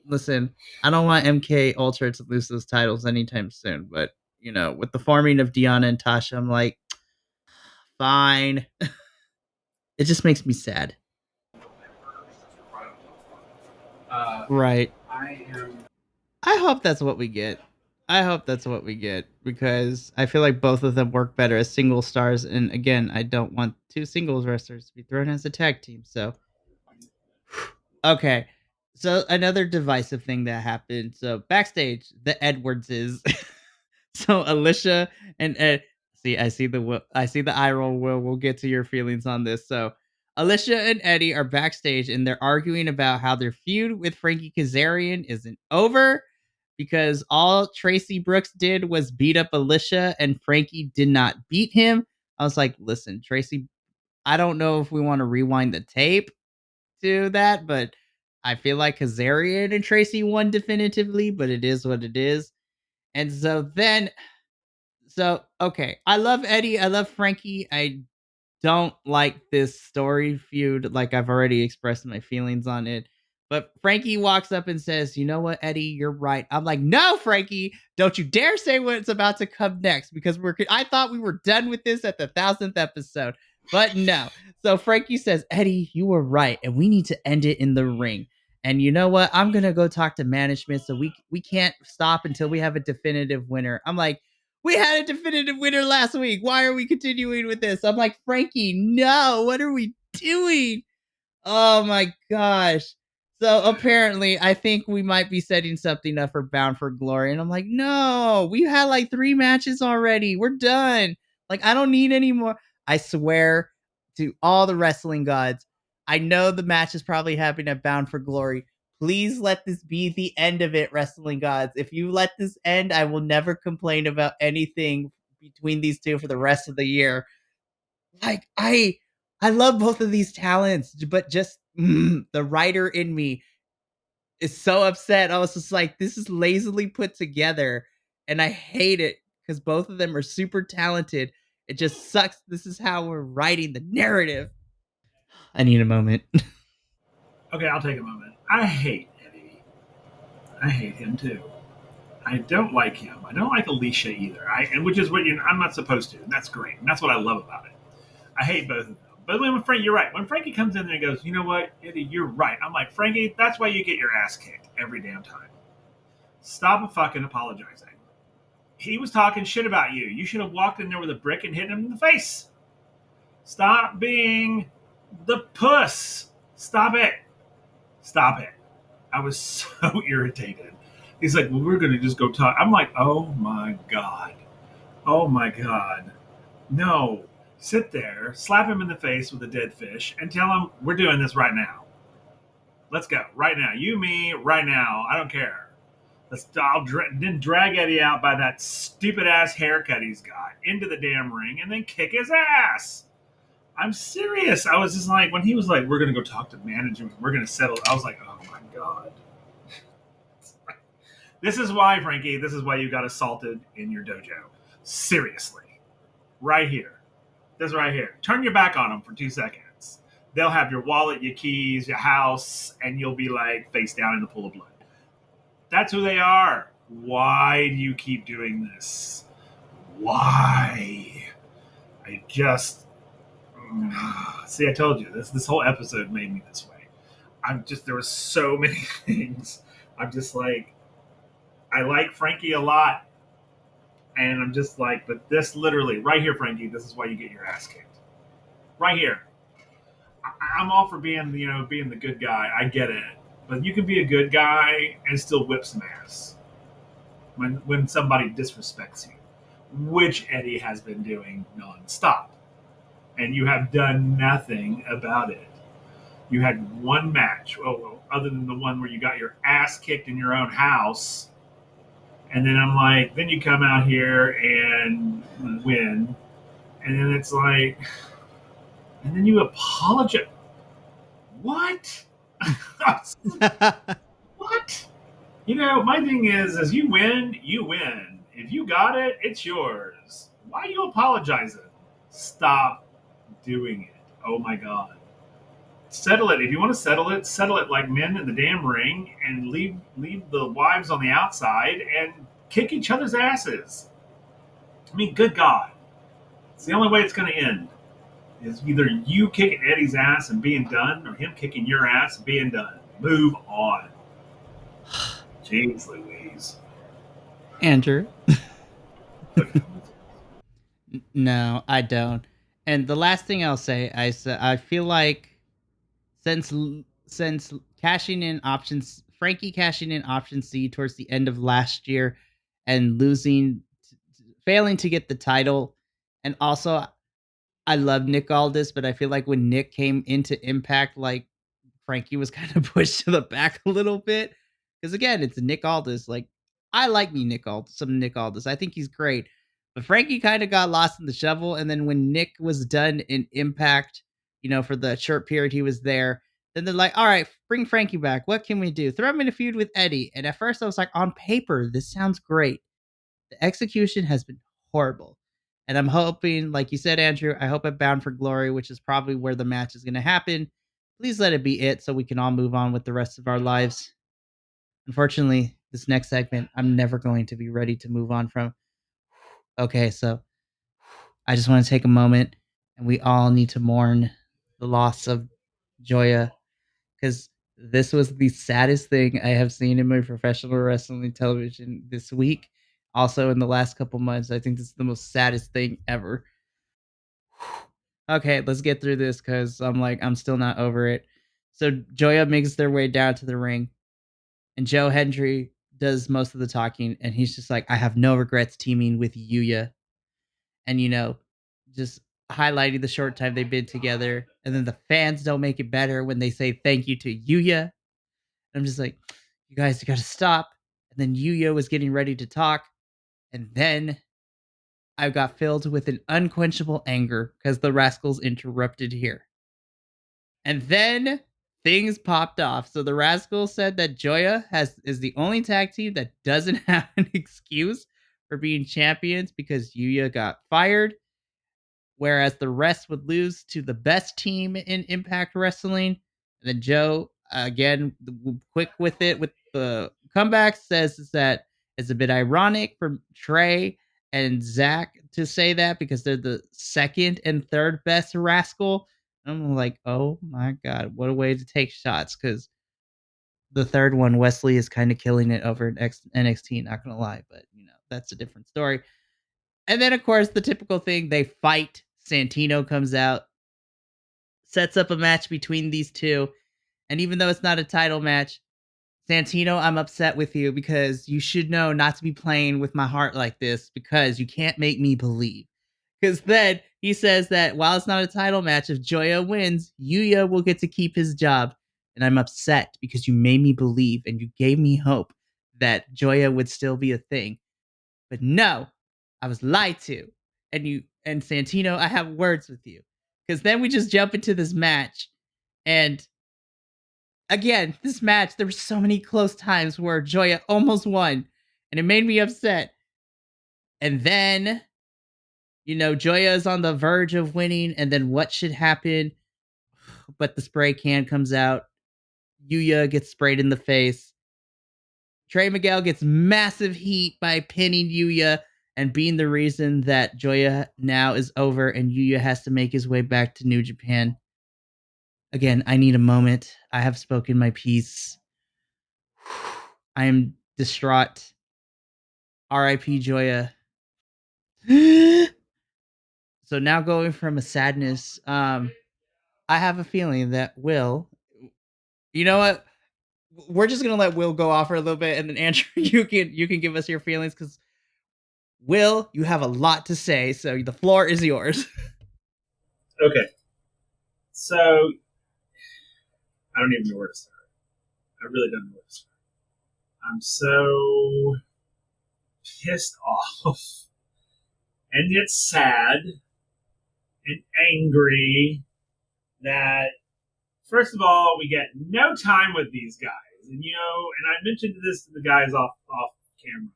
listen, I don't want MK Ultra to lose those titles anytime soon. But with the forming of Deanna and Tasha, I'm like, fine. It just makes me sad. Right. I hope that's what we get. I hope that's what we get because I feel like both of them work better as single stars. And again, I don't want two singles wrestlers to be thrown as a tag team. So, okay. So, another divisive thing that happened. So, backstage, the Edwardses. So, Alicia and Ed. See, I see the eye roll. We'll get to your feelings on this. So, Alicia and Eddie are backstage and they're arguing about how their feud with Frankie Kazarian isn't over because all Tracy Brooks did was beat up Alicia and Frankie did not beat him. I was like, listen, Tracy, I don't know if we want to rewind the tape to that, but I feel like Kazarian and Tracy won definitively, but it is what it is. And okay, I love Eddie, I love Frankie. I don't like this story feud. Like I've already expressed my feelings on it. But Frankie walks up and says, "You know what, Eddie? You're right." I'm like, "No, Frankie, don't you dare say what's about to come next because I thought we were done with this at the 1000th episode." But no. So Frankie says, "Eddie, you were right and we need to end it in the ring." And you know what? I'm going to go talk to management so we can't stop until we have a definitive winner. I'm like, we had a definitive winner last week. Why are we continuing with this? I'm like, Frankie, no, what are we doing? Oh my gosh. So apparently, I think we might be setting something up for Bound for Glory. And I'm like, no, we had like 3 matches already. We're done. Like, I don't need any more. I swear to all the wrestling gods, I know the match is probably happening at Bound for Glory. Please let this be the end of it, wrestling gods. If you let this end, I will never complain about anything between these two for the rest of the year. Like I love both of these talents, but just the writer in me is so upset. I was just like, this is lazily put together, and I hate it because both of them are super talented. It just sucks. This is how we're writing the narrative. I need a moment. Okay, I'll take a moment. I hate Eddie. I hate him too. I don't like him. I don't like Alicia either. And which is what I'm not supposed to. And that's great. And that's what I love about it. I hate both of them. But when Frank, you're right. When Frankie comes in there and goes, you know what, Eddie, you're right. I'm like, Frankie, that's why you get your ass kicked every damn time. Stop fucking apologizing. He was talking shit about you. You should have walked in there with a brick and hit him in the face. Stop being the puss. Stop it. Stop it. I was so irritated. He's like, well, we're going to just go talk. I'm like, oh my God. Oh my God. No. Sit there, slap him in the face with a dead fish, and tell him we're doing this right now. Let's go. Right now. You, me, right now. I don't care. Then drag Eddie out by that stupid ass haircut he's got into the damn ring and then kick his ass. I'm serious. I was just like, when he was like, we're going to go talk to management, we're going to settle. I was like, oh my God. This is why, Frankie, this is why you got assaulted in your dojo. Seriously. Right here. This right here. Turn your back on them for 2 seconds. They'll have your wallet, your keys, your house, and you'll be like face down in a pool of blood. That's who they are. Why do you keep doing this? Why? I just see. I told you this whole episode made me this way. I'm just there were so many things. I'm just like I like Frankie a lot, and I'm just like, but this literally right here, Frankie. This is why you get your ass kicked. Right here. I'm all for being being the good guy. I get it, but you can be a good guy and still whip some ass when somebody disrespects you, which Eddie has been doing nonstop. and you have done nothing about it. You had one match, well, other than the one where you got your ass kicked in your own house, and then I'm like, then you come out here and win, and then it's like, and then you apologize. What? What? You know, my thing is you win, you win. If you got it, it's yours. Why are you apologizing? Stop doing it. Oh my god. Settle it. If you want to settle it like men in the damn ring and leave the wives on the outside and kick each other's asses. I mean, good God. It's the only way it's gonna end. Is either you kicking Eddie's ass and being done, or him kicking your ass and being done. Move on. Jeez Louise. Andrew. No, I don't. And the last thing I'll say, I feel like since since cashing in options, Frankie cashing in option C towards the end of last year and failing to get the title, and also I love Nick Aldis, but I feel like when Nick came into Impact, like Frankie was kind of pushed to the back a little bit. Because again, it's Nick Aldis. Like I like me Nick Aldis, some Nick Aldis. I think he's great. But Frankie kind of got lost in the shovel. And then when Nick was done in Impact, for the short period he was there, then they're like, all right, bring Frankie back. What can we do? Throw him in a feud with Eddie. And at first I was like, on paper, this sounds great. The execution has been horrible. And I'm hoping, like you said, Andrew, I hope at Bound for Glory, which is probably where the match is going to happen. Please let it be it so we can all move on with the rest of our lives. Unfortunately, this next segment, I'm never going to be ready to move on from. Okay, so I just want to take a moment and we all need to mourn the loss of Joya because this was the saddest thing I have seen in my professional wrestling television this week. Also, in the last couple months, I think this is the most saddest thing ever. Okay, let's get through this because I'm still not over it. So Joya makes their way down to the ring, and Joe Hendry does most of the talking, and he's just like, "I have no regrets teaming with Yuya," and just highlighting the short time they've been together. And then the fans don't make it better when they say thank you to Yuya. And I'm just like, you guys got to stop. And then Yuya was getting ready to talk, and then I got filled with an unquenchable anger because the Rascals interrupted here. And then things popped off. So the Rascals said that Joya is the only tag team that doesn't have an excuse for being champions because Yuya got fired, whereas the rest would lose to the best team in Impact Wrestling. And then Joe, again, quick with it with the comeback, says that it's a bit ironic for Trey and Zach to say that because they're the second and third best Rascal. I'm like, oh my god, what a way to take shots! Because the third one, Wesley, is kind of killing it over in NXT. Not gonna lie, but that's a different story. And then, of course, the typical thing: they fight. Santino comes out, sets up a match between these two, and even though it's not a title match, Santino, I'm upset with you because you should know not to be playing with my heart like this because you can't make me believe. Because then he says that while it's not a title match, if Joya wins, Yuya will get to keep his job. And I'm upset because you made me believe and you gave me hope that Joya would still be a thing. But no, I was lied to. And Santino, I have words with you. Because then we just jump into this match. And again, this match, there were so many close times where Joya almost won. And it made me upset. And then Joya is on the verge of winning, and then what should happen? But the spray can comes out. Yuya gets sprayed in the face. Trey Miguel gets massive heat by pinning Yuya and being the reason that Joya now is over and Yuya has to make his way back to New Japan. Again, I need a moment. I have spoken my piece. I am distraught. R.I.P. Joya. So now going from a sadness, I have a feeling that Will, you know what? We're just gonna let Will go off for a little bit, and then Andrew, you can give us your feelings because Will, you have a lot to say, so the floor is yours. Okay, so I don't even know where to start. I really don't know where to start. I'm so pissed off and yet sad and angry that first of all we get no time with these guys, and and I mentioned this to the guys off camera,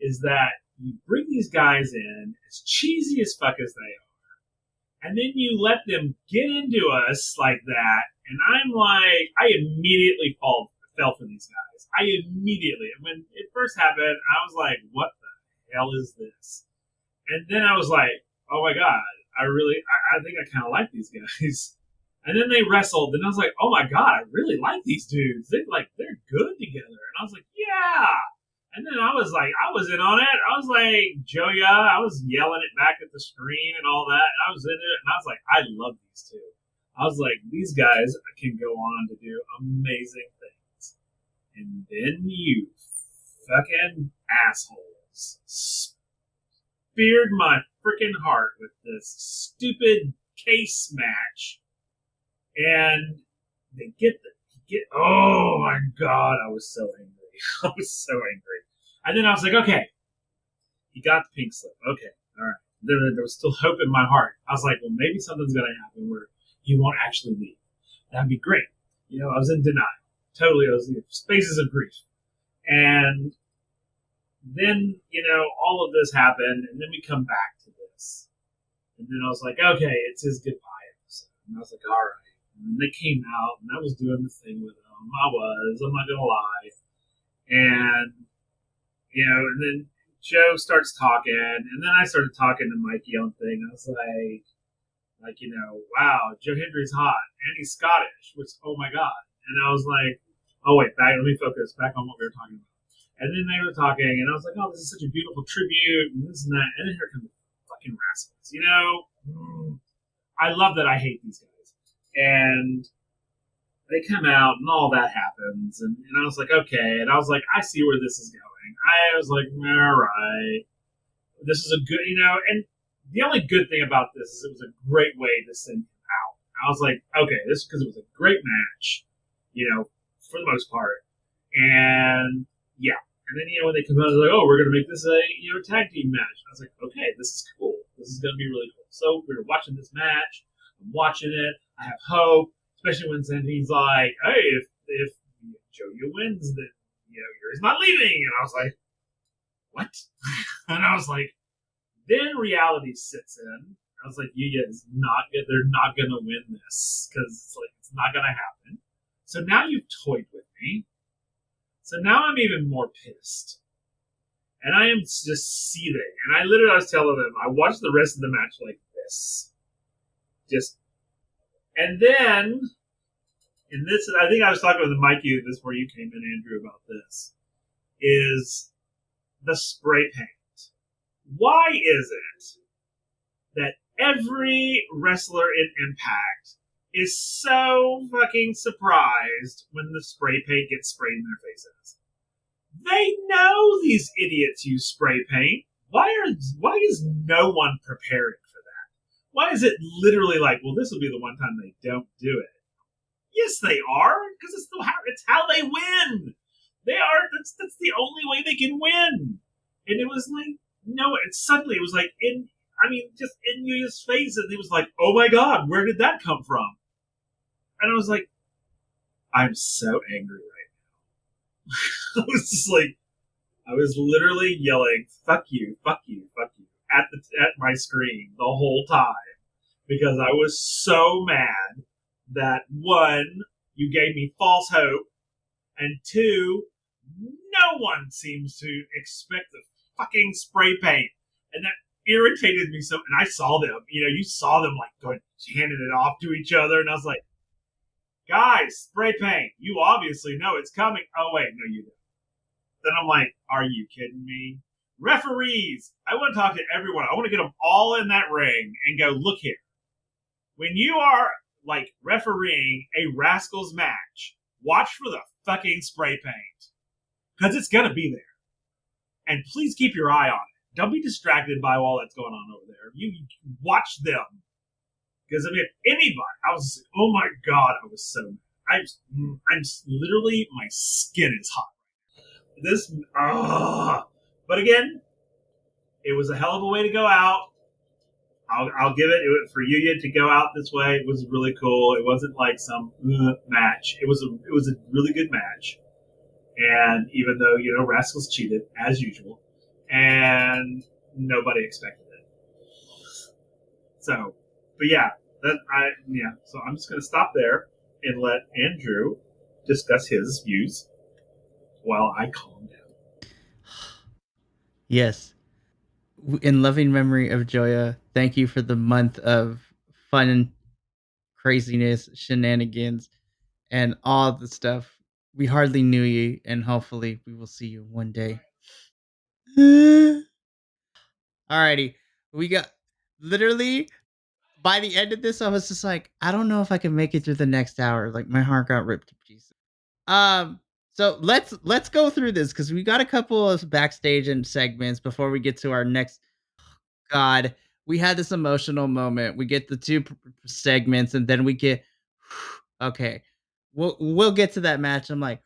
is that you bring these guys in as cheesy as fuck as they are, and then you let them get into us like that, and I'm like, I immediately fell for these guys. I immediately, when it first happened, I was like, what the hell is this? And then I was like, oh my god, I think I kind of like these guys. And then they wrestled, and I was like, oh my god, I really like these dudes. They're good together. And I was like, yeah. And then I was like, I was in on it. I was like, Joya, I was yelling it back at the screen and all that. I was into it, and I was like, I love these two. I was like, these guys can go on to do amazing things. And then you fucking assholes speared my freaking heart with this stupid case match. And they get oh my god, I was so angry. I was so angry. And then I was like, okay, he got the pink slip. Okay, all right. There was still hope in my heart. I was like, well, maybe something's going to happen where he won't actually leave. That'd be great. I was in denial. Totally, I was in spaces of grief. And then, all of this happened, and then we come back to this. And then I was like, okay, it's his goodbye episode. And I was like, all right. And they came out, and I was doing the thing with them. I'm not going to lie. And, and then Joe starts talking, and then I started talking to Mikey on thing. I was like, wow, Joe Hendry's hot, and he's Scottish, which, oh my God. And I was like, oh wait, let me focus back on what we were talking about. And then they were talking, and I was like, oh, this is such a beautiful tribute, and this and that. And then here come the fucking rascals, I love that I hate these guys. And they come out, and all that happens, and I was like, okay. And I was like, I see where this is going. I was like, all right. This is a good, and the only good thing about this is it was a great way to send him out. I was like, okay, this is because it was a great match, for the most part. And yeah. And then, when they come out, they're like, oh, we're going to make this a, tag team match. I was like, okay, this is cool. This is going to be really cool. So we're watching this match. I'm watching it. I have hope, especially when Santini's like, hey, if Joya wins, then, Yuri's not leaving. And I was like, what? And I was like, then reality sits in. I was like, Yuya is not good. They're not going to win this because it's not going to happen. So now you've toyed with me. So now I'm even more pissed. And I am just seething. And I was telling them, I watched the rest of the match like this. And then, in this, I think I was talking with Mikey before you came in, Andrew, about this, is the spray paint. Why is it that every wrestler in Impact is so fucking surprised when the spray paint gets sprayed in their faces? They know these idiots use spray paint. Why is no one preparing for that? Why is it literally like, well, this will be the one time they don't do it? Yes, they are, because it's how they win. They are. That's the only way they can win. And it was like, no, and suddenly it was like just in Yuya's face, and he was like, oh my god, where did that come from? And I was like, I'm so angry right now. I was just like, I was literally yelling, fuck you, fuck you, fuck you, at my screen the whole time. Because I was so mad that, one, you gave me false hope, and two, no one seems to expect the fucking spray paint. And that irritated me so, and I saw them, you saw them like going, handing it off to each other, and I was like, guys, spray paint, you obviously know it's coming. Oh wait, no you don't. Then I'm like, are you kidding me? Referees, I want to talk to everyone. I want to get them all in that ring and go, look here. When you are like refereeing a Rascals match, watch for the fucking spray paint. Because it's going to be there. And please keep your eye on it. Don't be distracted by all that's going on over there. You watch them. Because I mean, anybody, I was like, oh my god, I was so. I'm literally, my skin is hot. This, but again, it was a hell of a way to go out. I'll give it for Yuya to go out this way. It was really cool. It wasn't like some match. It was a really good match. And even though Rascals cheated as usual, and nobody expected it. So, but yeah, So I'm just gonna stop there and let Andrew discuss his views while I calm down. Yes. In loving memory of Joya, thank you for the month of fun, craziness, shenanigans, and all the stuff. We hardly knew you, and hopefully we will see you one day. Alrighty. We got literally by the end of this, I was just like, I don't know if I can make it through the next hour. Like my heart got ripped to pieces. Um, so let's go through this because we got a couple of backstage and segments before we get to our next. God, we had this emotional moment. We get the two segments, and then we get okay. We'll get to that match. I'm like,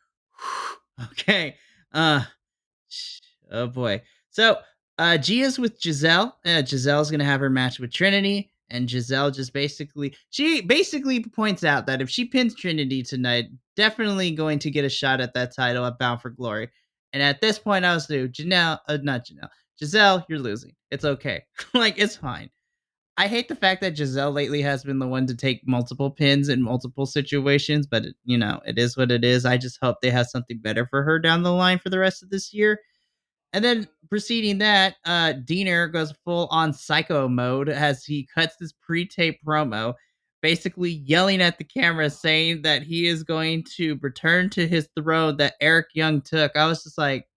okay. Uh, Oh boy. So Gia's with Giselle. Giselle's gonna have her match with Trinity, and Giselle she basically points out that if she pins Trinity tonight, definitely going to get a shot at that title at Bound for Glory. And at this point, I was like, not Janelle, Giselle, you're losing. It's okay. Like it's fine. I hate the fact that Giselle lately has been the one to take multiple pins in multiple situations, but it is what it is. I just hope they have something better for her down the line for the rest of this year. And then preceding that, Diener goes full on psycho mode as he cuts this pre-tape promo, basically yelling at the camera saying that he is going to return to his throne that Eric Young took. I was just like,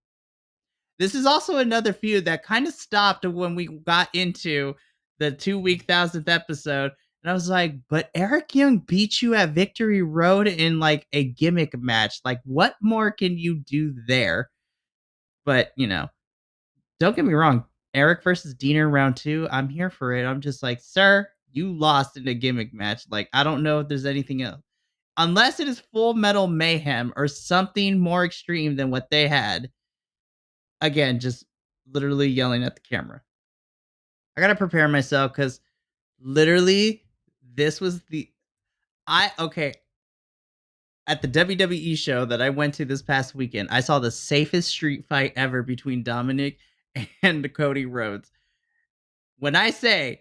this is also another feud that kind of stopped when we got into the 2 week 1000th episode. And I was like, but Eric Young beat you at Victory Road in like a gimmick match. Like, what more can you do there? But, don't get me wrong. Eric versus Diener round two. I'm here for it. I'm just like, sir, you lost in a gimmick match. Like, I don't know if there's anything else. Unless it is Full Metal Mayhem or something more extreme than what they had. Again, just literally yelling at the camera. I gotta prepare myself because literally this was the I okay. At the WWE show that I went to this past weekend, I saw the safest street fight ever between Dominic and Cody Rhodes. When I say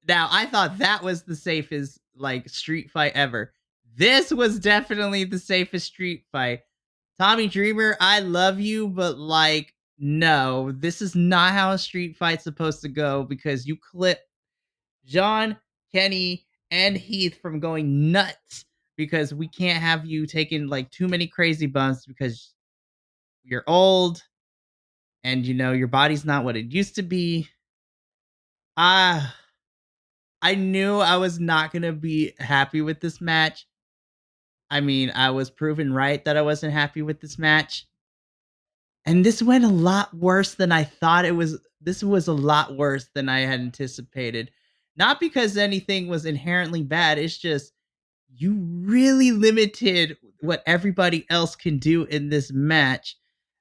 now, I thought that was the safest like street fight ever. This was definitely the safest street fight. Tommy Dreamer, I love you, but like, no, this is not how a street fight's supposed to go because you clip John, Kenny, and Heath from going nuts because we can't have you taking like too many crazy bumps because you're old and your body's not what it used to be. Ah, I knew I was not going to be happy with this match. I mean, I was proven right that I wasn't happy with this match. And this went a lot worse than I thought it was. This was a lot worse than I had anticipated. Not because anything was inherently bad, it's just you really limited what everybody else can do in this match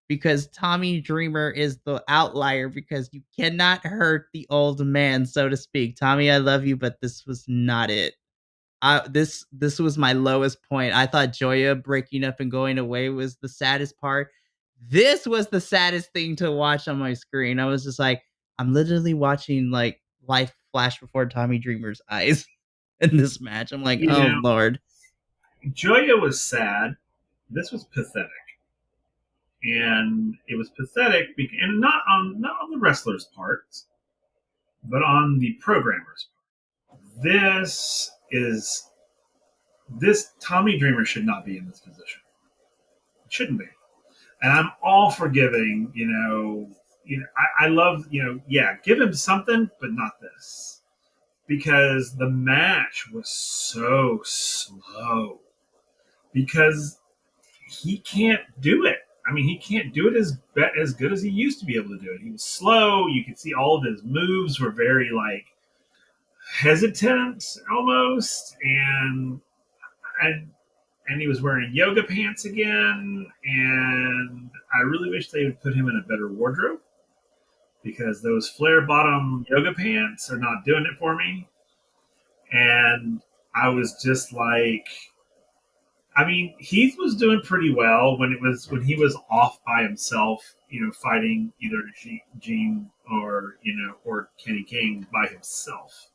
because Tommy Dreamer is the outlier because you cannot hurt the old man, so to speak. Tommy, I love you, but this was not it. This was my lowest point. I thought Joya breaking up and going away was the saddest part. This was the saddest thing to watch on my screen. I was just like, I'm literally watching like life flash before Tommy Dreamer's eyes in this match. I'm like, You oh know, lord. Joya was sad. This was pathetic, and it was pathetic, and not on the wrestler's part, but on the programmer's part. This Tommy Dreamer should not be in this position. It shouldn't be. And I'm all forgiving. I love. Yeah, give him something, but not this, because the match was so slow. Because he can't do it. I mean, he can't do it as good as he used to be able to do it. He was slow. You could see all of his moves were very like hesitant almost, and and he was wearing yoga pants again, and I really wish they would put him in a better wardrobe because those flare bottom yoga pants are not doing it for me. And I was just like, I mean, Heath was doing pretty well when he was off by himself, fighting either Gene or or Kenny King by himself.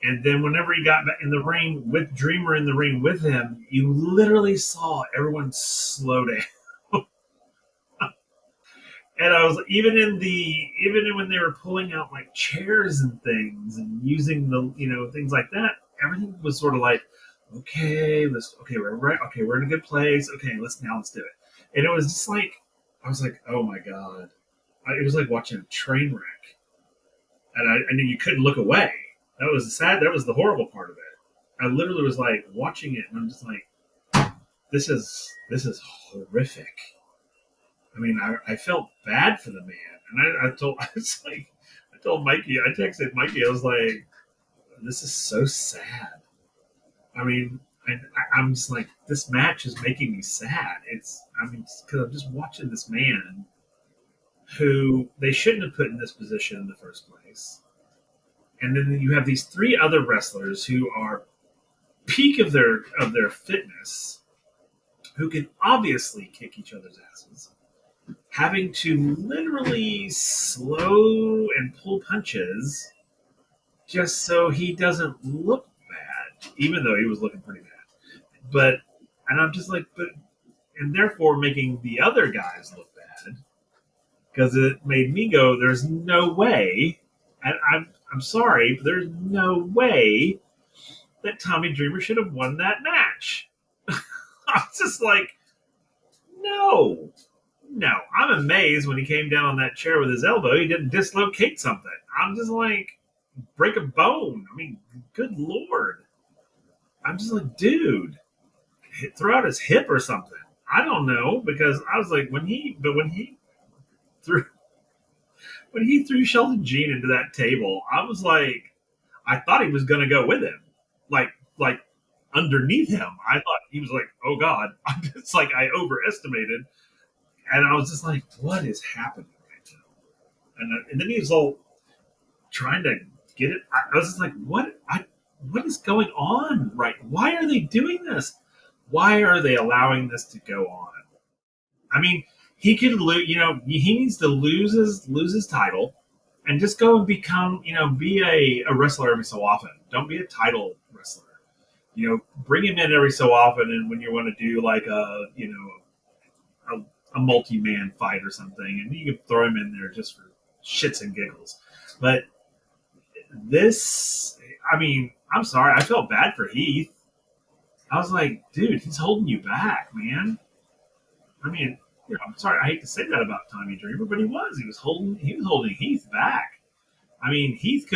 And then whenever he got back in the ring with Dreamer in the ring with him, you literally saw everyone slow down. And I was even when they were pulling out like chairs and things and using the things like that, everything was sort of like, okay, we're right, okay, we're in a good place, okay, let's do it. And it was just like I was like, oh my god, it was like watching a train wreck, and I knew you couldn't look away. That was the sad. That was the horrible part of it. I literally was like watching it, and I'm just like, this is horrific. I mean, I felt bad for the man, and I told Mikey, I texted Mikey, I was like, this is so sad. I mean, I'm just like, this match is making me sad. I mean, because I'm just watching this man who they shouldn't have put in this position in the first place. And then you have these three other wrestlers who are peak of their fitness, who can obviously kick each other's asses, having to literally slow and pull punches just so he doesn't look bad, even though he was looking pretty bad. But and I'm just like, and therefore making the other guys look bad because it made me go, there's no way, and I'm sorry, but there's no way that Tommy Dreamer should have won that match. I was just like, no, no. I'm amazed when he came down on that chair with his elbow, he didn't dislocate something. I'm just like, break a bone. I mean, good lord. I'm just like, dude, throw out his hip or something. I don't know, because I was like, threw when he threw Sheldon Jean into that table, I was like, I thought he was gonna go with him, like underneath him. I thought he was like, oh god. It's like I overestimated, and I was just like, what is happening right now? And then he was all trying to get it. I was just like, what is going on? Right? Why are they doing this? Why are they allowing this to go on? I mean, he could lose. He needs to lose his title, and just go and become, be a wrestler every so often. Don't be a title wrestler. Bring him in every so often, and when you want to do like a multi-man fight or something, and you can throw him in there just for shits and giggles. But this, I mean, I'm sorry, I felt bad for Heath. I was like, dude, he's holding you back, man. I mean, I'm sorry, I hate to say that about Tommy Dreamer, but he was. He was holding Heath back. I mean, Heath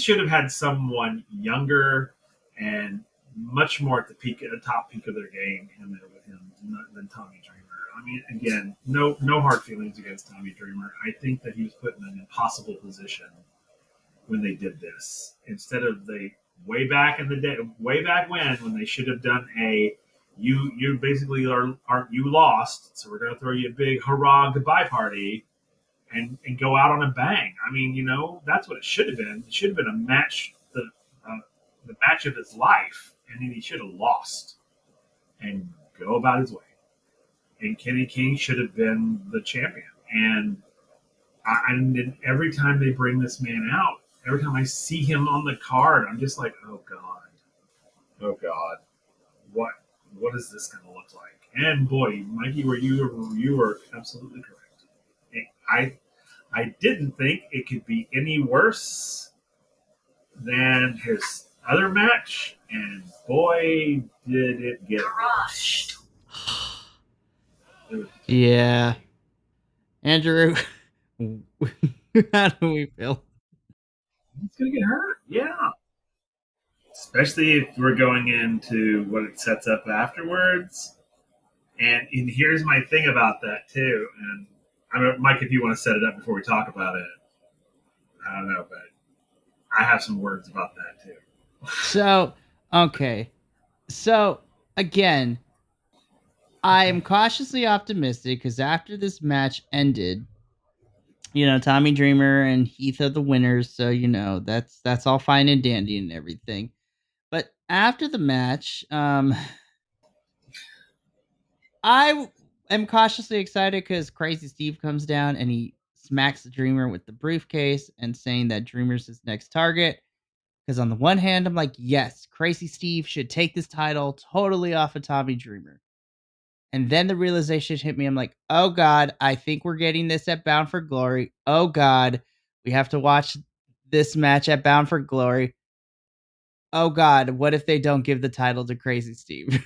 should have had someone younger and much more at the top peak of their game in there with him than Tommy Dreamer. I mean, again, no hard feelings against Tommy Dreamer. I think that he was put in an impossible position when they did this. Instead of way back in the day, way back when they should have done you basically are you lost, so we're going to throw you a big hurrah goodbye party and go out on a bang. I mean, that's what it should have been. It should have been a match, the match of his life, and then he should have lost and go about his way. And Kenny King should have been the champion. And every time they bring this man out, every time I see him on the card, I'm just like, oh god, what is this going to look like? And boy, Mikey, you were absolutely correct. I didn't think it could be any worse than his other match, and boy, did it get worse. Yeah. Andrew, how do we feel? He's gonna get hurt, yeah. Especially if we're going into what it sets up afterwards. And here's my thing about that too. And I don't know, Mike, if you want to set it up before we talk about it, I don't know, but I have some words about that too. So, okay. So, again, I am cautiously optimistic because after this match ended, Tommy Dreamer and Heath are the winners, so that's all fine and dandy and everything. But after the match, I am cautiously excited because Crazy Steve comes down and he smacks the Dreamer with the briefcase and saying that Dreamer's his next target. Because on the one hand, I'm like, yes, Crazy Steve should take this title totally off of Tommy Dreamer. And then the realization hit me. I'm like, oh God, I think we're getting this at Bound for Glory. Oh God, we have to watch this match at Bound for Glory. Oh God, what if they don't give the title to Crazy Steve?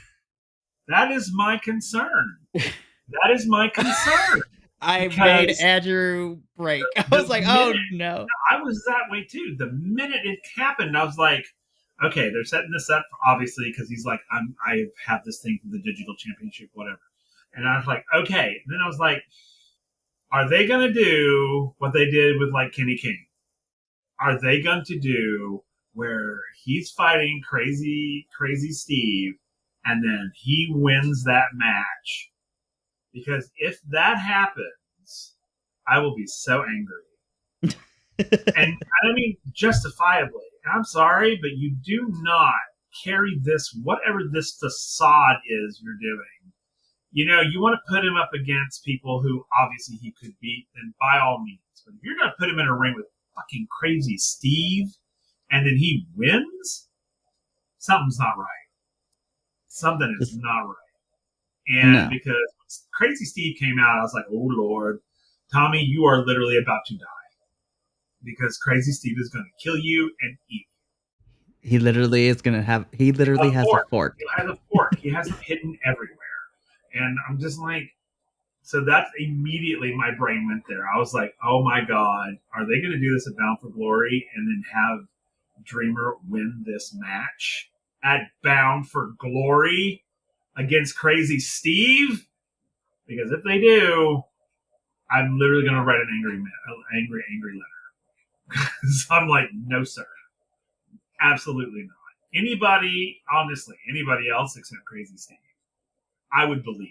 That is my concern. That is my concern. I made Because Andrew break. I the was like, minute oh no. I was that way too. The minute it happened, I was like, okay, they're setting this up obviously because he's like, I have this thing for the digital championship, whatever. And I was like, okay. And then I was like, are they gonna do what they did with like Kenny King? Are they going to do where he's fighting crazy Steve and then he wins that match? Because if that happens, I will be so angry. And I mean, justifiably. And I'm sorry, but you do not carry this, whatever this facade is you're doing. You want to put him up against people who obviously he could beat, then by all means. But if you're going to put him in a ring with fucking crazy Steve and then he wins, something's not right. Something is not right. And No. because Crazy Steve came out, I was like, oh Lord, Tommy, you are literally about to die. Because Crazy Steve is going to kill you and eat you. He literally is gonna have. He literally has a fork. He has a fork. He has it hidden everywhere. And I'm just like, so that's immediately my brain went there. I was like, oh my God, are they going to do this at Bound for Glory and then have Dreamer win this match at Bound for Glory against Crazy Steve? Because if they do, I'm literally going to write an angry letter. So I'm like, no, sir. Absolutely not. Anybody else except Crazy Steve, I would believe.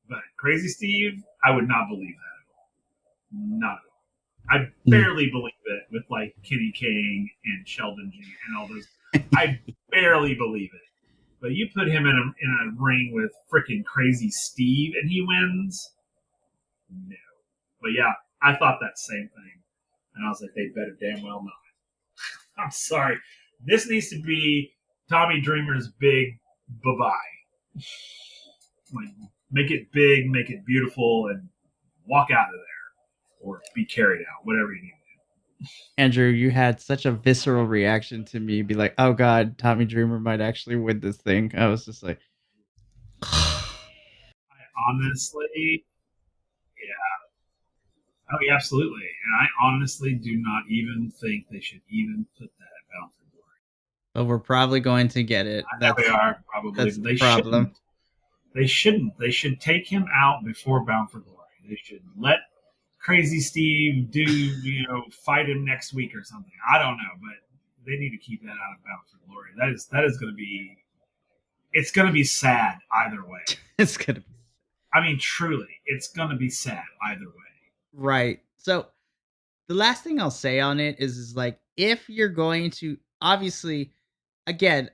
But Crazy Steve, I would not believe that at all. Not at all. I barely believe it with like Kenny King and Sheldon G and all those. I barely believe it. But you put him in a ring with freaking Crazy Steve and he wins? No. But yeah, I thought that same thing. And I was like, they better damn well not. I'm sorry. This needs to be Tommy Dreamer's big bye-bye. Like, make it big, make it beautiful, and walk out of there. Or be carried out, whatever you need to do. Andrew, you had such a visceral reaction to me. Be like, oh God, Tommy Dreamer might actually win this thing. I was just like, I honestly, yeah. Oh, yeah, absolutely. And I honestly do not even think they should even put that at Bound for Glory. but we're probably going to get it. They are probably. That's the They problem. shouldn't. They shouldn't. They should take him out before Bound for Glory. They should let Crazy Steve fight him next week or something. I don't know, but they need to keep that out of Bound for Glory. That is going to be. It's going to be sad either way. It's gonna be I mean, truly, it's going to be sad either way. right. So the last thing I'll say on it is like if you're going to obviously again,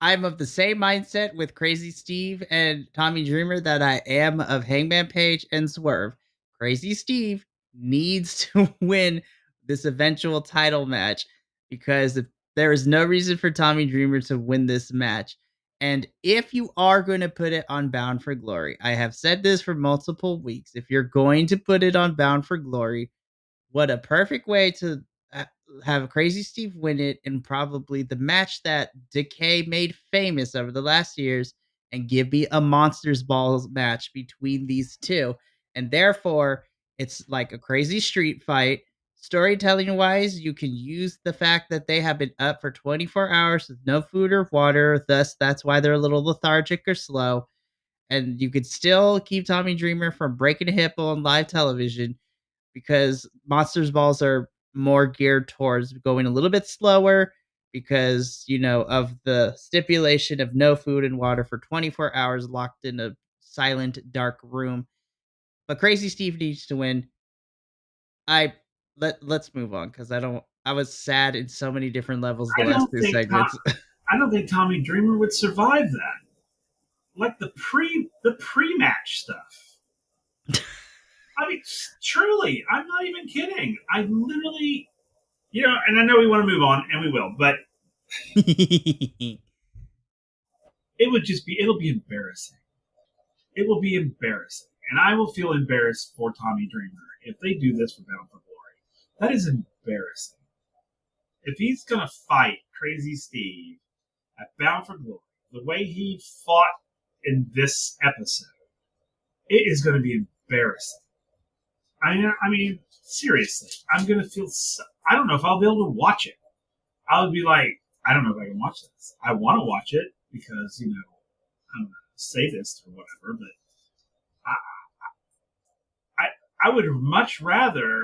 I'm of the same mindset with Crazy Steve and Tommy Dreamer that I am of Hangman Page and Swerve. Crazy Steve needs to win this eventual title match because there is no reason for Tommy Dreamer to win this match. And if you are going to put it on Bound for Glory, I have said this for multiple weeks. If you're going to put it on Bound for Glory, what a perfect way to have Crazy Steve win it in probably the match that Decay made famous over the last years and give me a Monsters Balls match between these two. And therefore, it's like a crazy street fight. Storytelling wise, you can use the fact that they have been up for 24 hours with no food or water. Thus, that's why they're a little lethargic or slow. And you could still keep Tommy Dreamer from breaking a hip on live television because Monsters Balls are more geared towards going a little bit slower because, of the stipulation of no food and water for 24 hours locked in a silent, dark room. But Crazy Steve needs to win. I let's move on because I was sad in so many different levels the I last don't two think Tom, segments. I don't think Tommy Dreamer would survive that. Like the pre match stuff. I mean, truly, I'm not even kidding. I literally, and I know we want to move on, and we will, but it'll be embarrassing. It will be embarrassing, and I will feel embarrassed for Tommy Dreamer if they do this for Bound for Glory. That is embarrassing. If he's gonna fight Crazy Steve at Bound for Glory, the way he fought in this episode, it is going to be embarrassing. I mean, seriously, I'm gonna feel. I don't know if I'll be able to watch it. I'll be like, I don't know if I can watch this. I want to watch it because I'm a sadist or whatever, but I, I I would much rather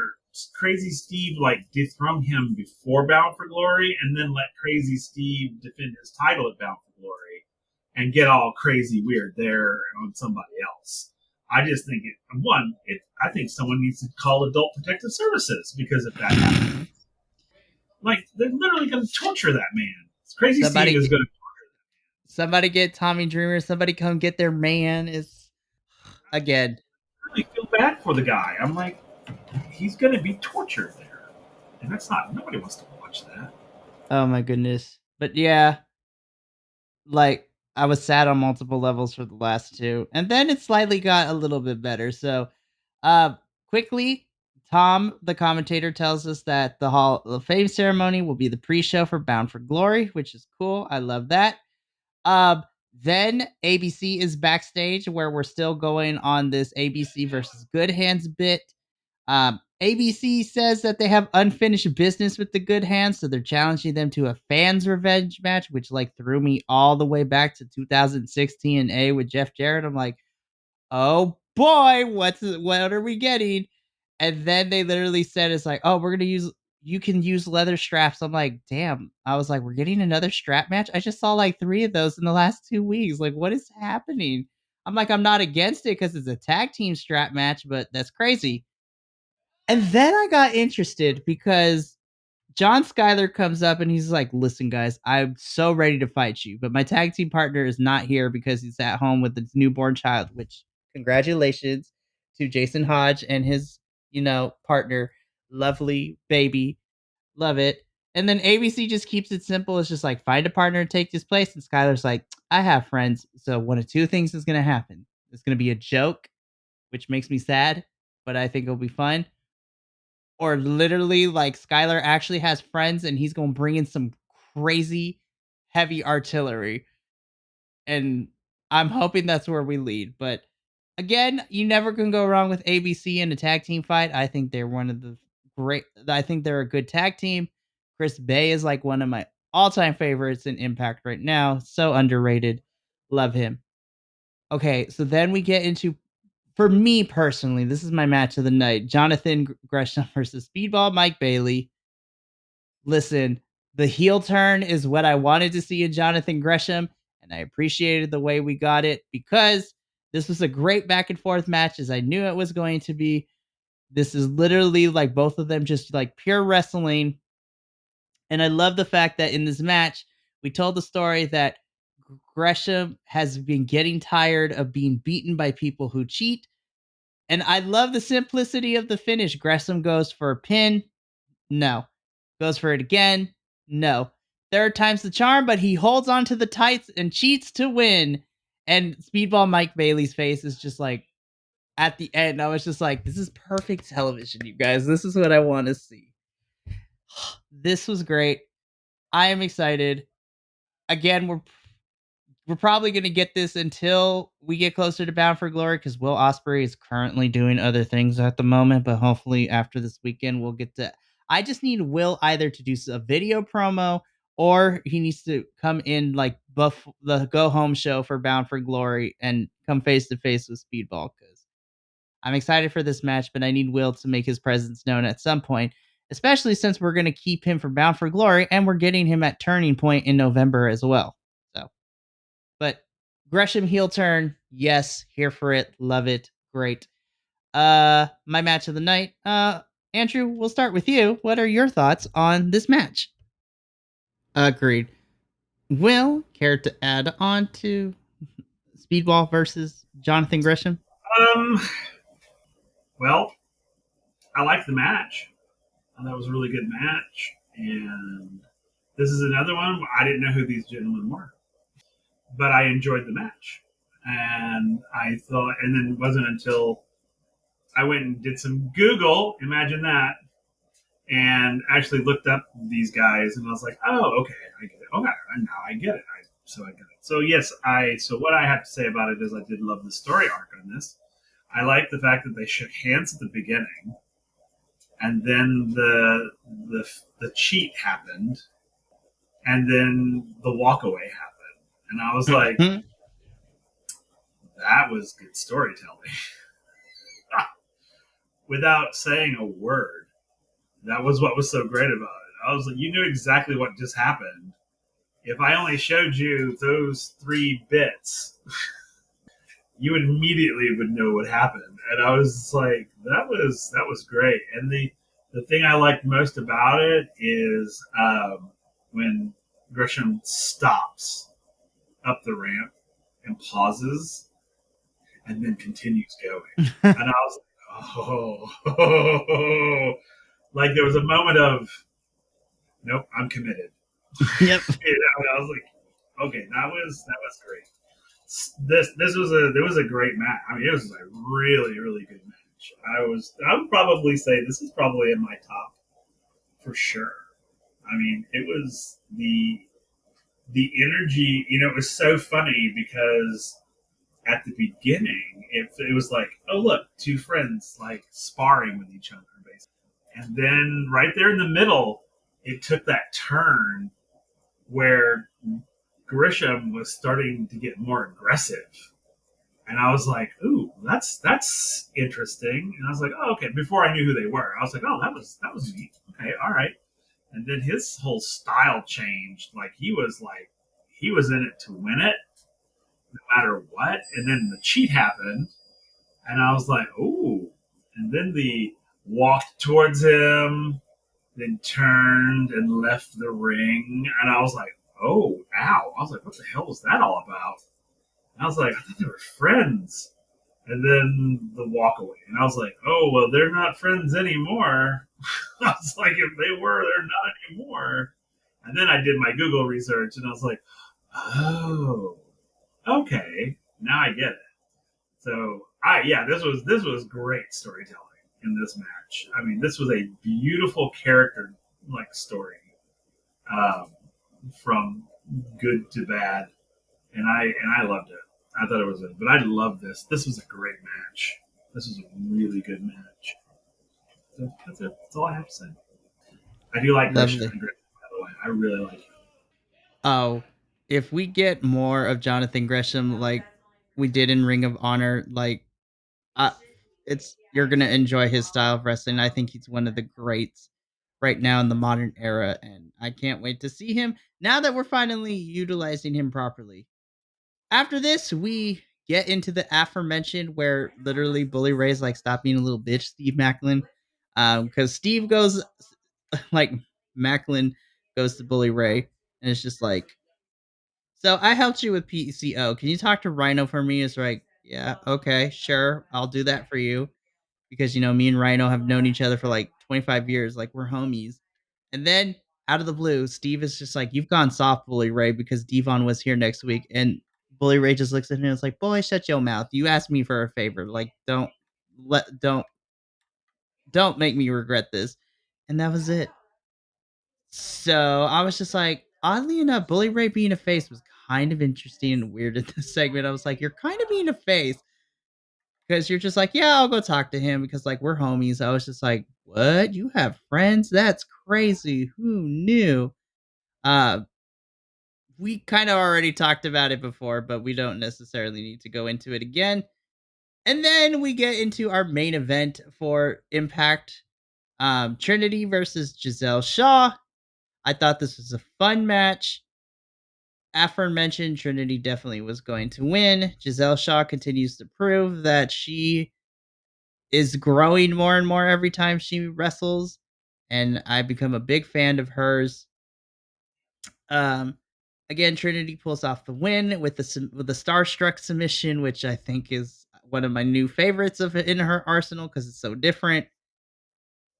Crazy Steve like dethrone him before Bound for Glory, and then let Crazy Steve defend his title at Bound for Glory, and get all crazy weird there on somebody else. I just think I think someone needs to call Adult Protective Services because if that happens, like they're literally going to torture that man. Crazy somebody Steve is get, going to. somebody get Tommy Dreamer. Somebody come get their man. Is again. Really feel bad for the guy. I'm like, he's going to be tortured there, and that's not. Nobody wants to watch that. Oh my goodness. But yeah, like I was sad on multiple levels for the last two, and then it slightly got a little bit better. So, quickly, Tom, the commentator, tells us that the Hall of Fame ceremony will be the pre-show for Bound for Glory, which is cool. I love that. Um, then ABC is backstage where we're still going on this ABC versus Good Hands bit. ABC says that they have unfinished business with the Good Hands, so they're challenging them to a fans revenge match, which like threw me all the way back to 2016 A with Jeff Jarrett. I'm like, oh boy, what are we getting? And then they literally said it's like, oh, we're gonna use you can use leather straps. I'm like, damn. I was like, we're getting another strap match. I just saw like 3 of those in the last 2 weeks. Like, what is happening? I'm like, I'm not against it because it's a tag team strap match, but that's crazy. And then I got interested because John Schuyler comes up and he's like, listen, guys, I'm so ready to fight you, but my tag team partner is not here because he's at home with his newborn child, which congratulations to Jason Hodge and his, partner. Lovely baby. Love it. And then ABC just keeps it simple. It's just like find a partner to take this place. And Skylar's like, I have friends. So one of two things is going to happen. It's going to be a joke, which makes me sad, but I think it'll be fun, or literally like Skylar actually has friends and he's going to bring in some crazy heavy artillery. And I'm hoping that's where we lead. But again, you never can go wrong with ABC in a tag team fight. I think they're one of the I think they're a good tag team. Chris Bay is like one of my all-time favorites in Impact right now. So underrated. Love him. Okay, so then we get into, for me personally, this is my match of the night. Jonathan Gresham versus Speedball Mike Bailey. Listen, the heel turn is what I wanted to see in Jonathan Gresham, and I appreciated the way we got it because this was a great back and forth match as I knew it was going to be. This is literally like both of them just like pure wrestling. And I love the fact that in this match, we told the story that Gresham has been getting tired of being beaten by people who cheat. And I love the simplicity of the finish. Gresham goes for a pin. No. Goes for it again. No. Third time's the charm, but he holds on to the tights and cheats to win. And Speedball Mike Bailey's face is just like, at the end, I was just like, this is perfect television, you guys. This is what I want to see. This was great. I am excited. Again, we're probably going to get this until we get closer to Bound for Glory because Will Ospreay is currently doing other things at the moment. But hopefully, after this weekend, we'll get to. I just need Will either to do a video promo or he needs to come in like buff the go home show for Bound for Glory and come face to face with Speedball because I'm excited for this match, but I need Will to make his presence known at some point. especially since we're going to keep him for Bound for Glory and we're getting him at Turning Point in November as well. So, but Gresham heel turn, yes, here for it, love it, great. My match of the night, Andrew, we'll start with you. What are your thoughts on this match? Agreed. Will, care to add on to Speedball versus Jonathan Gresham? Um, well, I liked the match. I thought it was a really good match, and this is another one. I didn't know who these gentlemen were, but I enjoyed the match, and I thought, and then it wasn't until I went and did some Google. Imagine that, and actually looked up these guys, and I was like, oh, okay, I get it. Okay, now I get it. So I get it. So yes, I. So what I have to say about it is, I did love the story arc on this. I like the fact that they shook hands at the beginning, and then the cheat happened, and then the walkaway happened, and I was like, that was good storytelling. Without saying a word, that was what was so great about it. I was like, you knew exactly what just happened. If I only showed you those 3 bits, you immediately would know what happened. And I was like, that was great. And the thing I liked most about it is when Gresham stops up the ramp and pauses and then continues going. And I was like, oh, like there was a moment of, nope, I'm committed. Yep. And I was like, okay, that was great. This was a great match. I mean, it was a really really good match. I would probably say this is probably in my top for sure. I mean, it was the energy. You know, it was so funny because at the beginning it was like, oh look, two friends like sparring with each other basically, and then right there in the middle, it took that turn where Grisham was starting to get more aggressive. And I was like, ooh, that's interesting. And I was like, oh, okay. Before I knew who they were, I was like, oh, that was neat. Okay, all right. And then his whole style changed. He was in it to win it, no matter what. And then the cheat happened, and I was like, ooh. And then the walked towards him, then turned and left the ring, and I was like, oh, ow. I was like, what the hell was that all about? And I was like, I thought they were friends. And then the walk away. And I was like, oh, well, they're not friends anymore. I was like, if they were, they're not anymore. And then I did my Google research and I was like, oh, okay. Now I get it. So this was great storytelling in this match. I mean, this was a beautiful character like story, um, from good to bad, and I loved it. I thought it was but I love this. This was a great match. This was a really good match. So that's it. That's all I have to say. I do like Grisham, Lovely. by the way. I really like it. Oh, if we get more of Jonathan Gresham like we did in Ring of Honor, like uh, it's you're gonna enjoy his style of wrestling. I think he's one of the greats right now in the modern era, and I can't wait to see him now that we're finally utilizing him properly. After this, we get into the aforementioned where literally Bully Ray's like, stop being a little bitch, Steve Macklin. Because Steve goes like Macklin goes to Bully Ray, and it's just like, so I helped you with PCO. Can you talk to Rhino for me? It's like, yeah, okay, sure, I'll do that for you because me and Rhino have known each other for like 25 years, like we're homies. And then out of the blue, Steve is just like, "You've gone soft, Bully Ray, because Devon was here next week." And Bully Ray just looks at him and is like, "Boy, shut your mouth. You asked me for a favor. Like, let don't make me regret this." And that was it. So I was just like, oddly enough, Bully Ray being a face was kind of interesting and weird in this segment. I was like, you're kind of being a face because you're just like, yeah, I'll go talk to him because like we're homies. I was just like, what? You have friends? That's crazy. Who knew? Uh, we kind of already talked about it before, but we don't necessarily need to go into it again. And then we get into our main event for Impact. Trinity versus Giselle Shaw. I thought this was a fun match. Aforementioned Trinity definitely was going to win. Giselle Shaw continues to prove that she is growing more and more every time she wrestles, and I become a big fan of hers. Um, Again, Trinity pulls off the win with the starstruck submission, which I think is one of my new favorites of it in her arsenal because it's so different.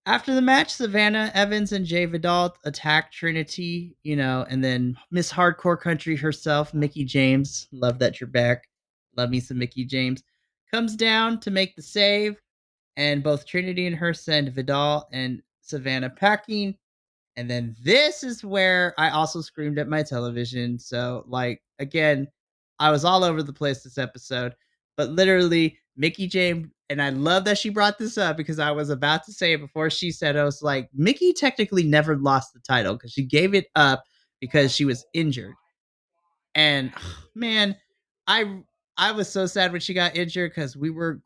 After the match, Savannah Evans and Jay Vidal attack Trinity, and then Miss Hardcore Country herself, Mickey James, love that you're back. Love me some Mickey James. Comes down to make the save, and both Trinity and her send Vidal and Savannah packing. And then this is where I also screamed at my television. So, like, again, I was all over the place this episode, but literally, Mickey James, and I love that she brought this up because I was about to say it before she said, I was like, Mickey technically never lost the title because she gave it up because she was injured. And man, I I was so sad when she got injured because we were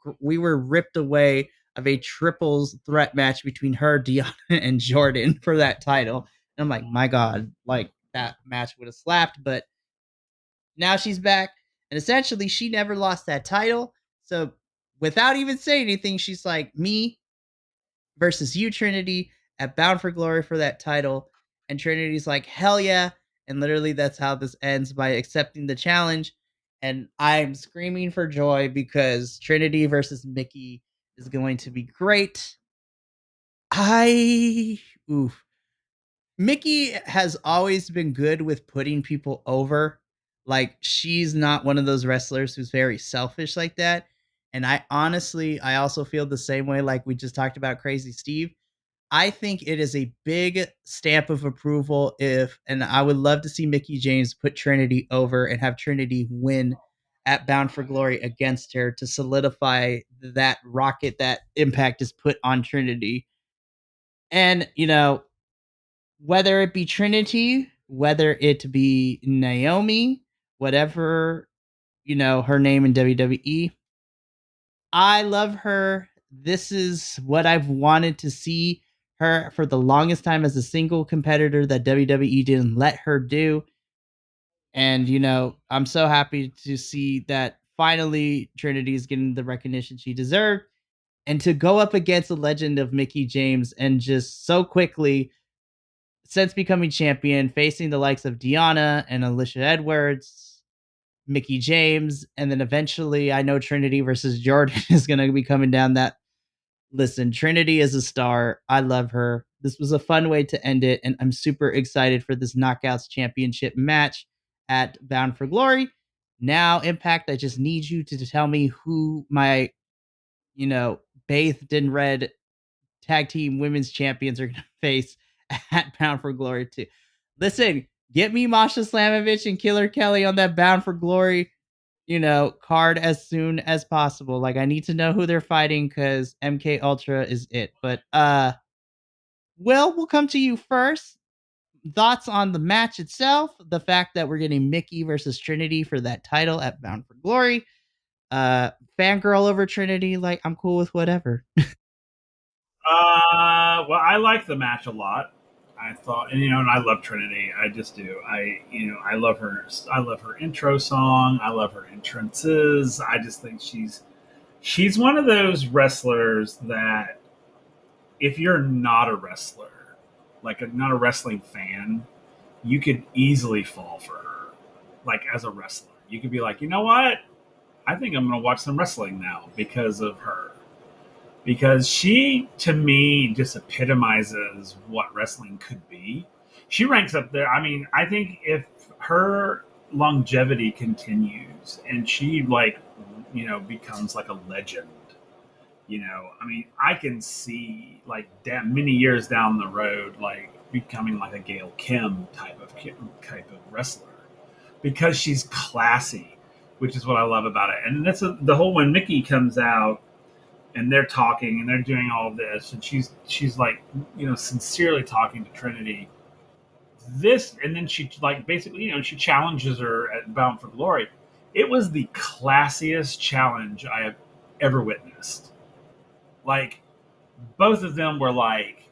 ripped away of a triples threat match between her, Deanna, and Jordan for that title. And I'm like, my God, like that match would have slapped. But now she's back, and essentially she never lost that title. So without even saying anything, she's like, me versus you, Trinity, at Bound for Glory for that title. And Trinity's like, hell yeah. And literally, that's how this ends by accepting the challenge. And I'm screaming for joy because Trinity versus Mickey is going to be great. I. Oof. Mickey has always been good with putting people over. Like, she's not one of those wrestlers who's very selfish like that. And I also feel the same way, like we just talked about Crazy Steve. I think it is a big stamp of approval and I would love to see Mickey James put Trinity over and have Trinity win at Bound for Glory against her to solidify that rocket that Impact has put on Trinity. And, whether it be Trinity, whether it be Naomi, whatever, her name in WWE, I love her. This is what I've wanted to see her for the longest time as a single competitor that WWE didn't let her do. And, I'm so happy to see that finally Trinity is getting the recognition she deserved. And to go up against the legend of Mickey James and just so quickly, since becoming champion, facing the likes of Deanna and Alicia Edwards, Mickey James, and then eventually I know Trinity versus Jordan is going to be coming down that. Listen, Trinity is a star. I love her. This was a fun way to end it, and I'm super excited for this Knockouts Championship match at Bound for Glory. Now, Impact, I just need you to tell me who my, bathed in red tag team women's champions are going to face at Bound for Glory too. Listen, get me Masha Slamovich and Killer Kelly on that Bound for Glory card as soon as possible. Like, I need to know who they're fighting because MK Ultra is it. But Will, we'll come to you first. Thoughts on the match itself, the fact that we're getting Mickey versus Trinity for that title at Bound for Glory. Fangirl over Trinity, like I'm cool with whatever. Well, I like the match a lot. I thought, and I love Trinity. I just do. I love her. I love her intro song. I love her entrances. I just think she's one of those wrestlers that if you're not a wrestler, not a wrestling fan, you could easily fall for her. Like as a wrestler, you could be like, you know what? I think I'm going to watch some wrestling now because of her. Because she, to me, just epitomizes what wrestling could be. She ranks up there. I mean, I think if her longevity continues and she becomes like a legend, I mean, I can see like many years down the road, like becoming like a Gail Kim type of wrestler because she's classy, which is what I love about it. And that's the whole when Nikki comes out and they're talking and they're doing all of this, and she's like sincerely talking to Trinity. This and then she like basically she challenges her at Bound for Glory. It was the classiest challenge I have ever witnessed. Like both of them were like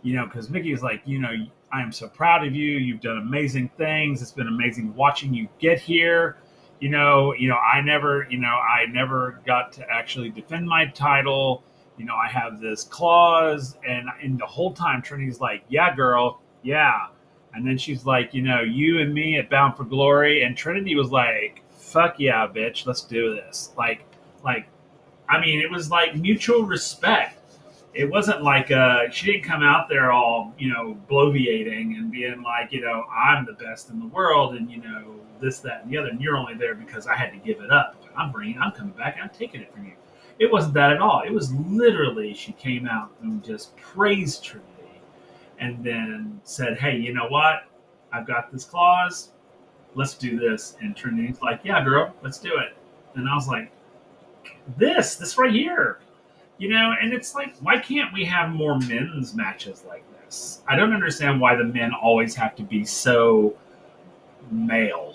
because Mickey is like, I am so proud of you. You've done amazing things. It's been amazing watching you get here. I never got to actually defend my title. I have this clause, and the whole time Trinity's like, yeah, girl, yeah. And then she's like, you and me at Bound for Glory, and Trinity was like, fuck yeah, bitch, let's do this. Like, I mean, it was like mutual respect. It wasn't like she didn't come out there all bloviating and being like I'm the best in the world and this that and the other, and you're only there because I had to give it up. I'm coming back, I'm taking it from you. It wasn't that at all. It was literally she came out and just praised Trinity and then said, hey, you know what, I've got this clause, let's do this. And Trinity's like, yeah, girl, let's do it. And I was like, this right here. And it's like, why can't we have more men's matches like this? I don't understand why the men always have to be so male.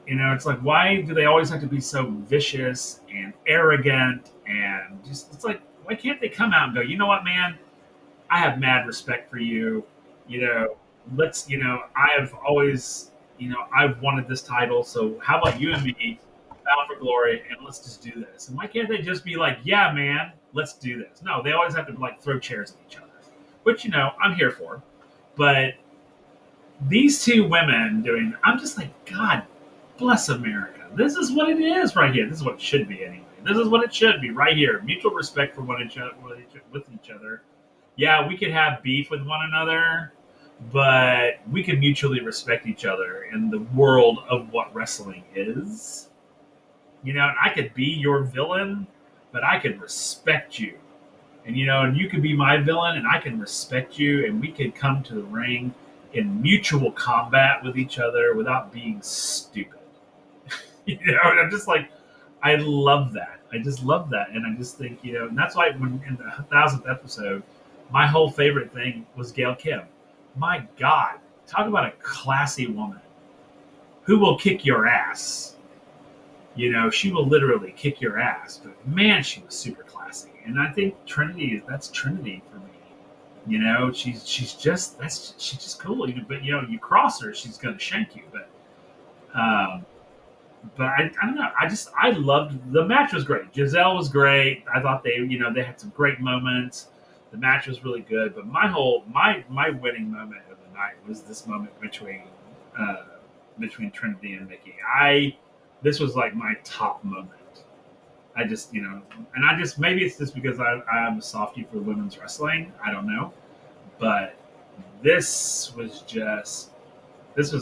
It's like, why do they always have to be so vicious and arrogant and just, it's like, why can't they come out and go, you know what, man, I have mad respect for you. You know, I've always, I've wanted this title. So how about you and me, Bound for Glory, and let's just do this? And why can't they just be like, yeah, man, let's do this? No, they always have to like throw chairs at each other, which, I'm here for. But these two women I'm just like, God bless America. This is what it is right here. This is what it should be anyway. This is what it should be right here. Mutual respect for with each other. Yeah, we could have beef with one another, but we can mutually respect each other in the world of what wrestling is. And I could be your villain, but I can respect you. And you could be my villain and I can respect you, and we could come to the ring in mutual combat with each other without being stupid. And I'm just like, I love that. I just love that. And I just think, and that's why when in the 1000th episode, my whole favorite thing was Gail Kim. My God, talk about a classy woman who will kick your ass. She will literally kick your ass. But man, she was super classy. And I think that's Trinity for me. She's just cool. But you cross her, she's gonna shank you. Um, but I don't know. I loved the match was great. Giselle was great. I thought they had some great moments. The match was really good. But my winning moment of the night was this moment between Trinity and Mickey. This was like my top moment. I just and I just maybe it's just because I'm a softie for women's wrestling. I don't know, but this was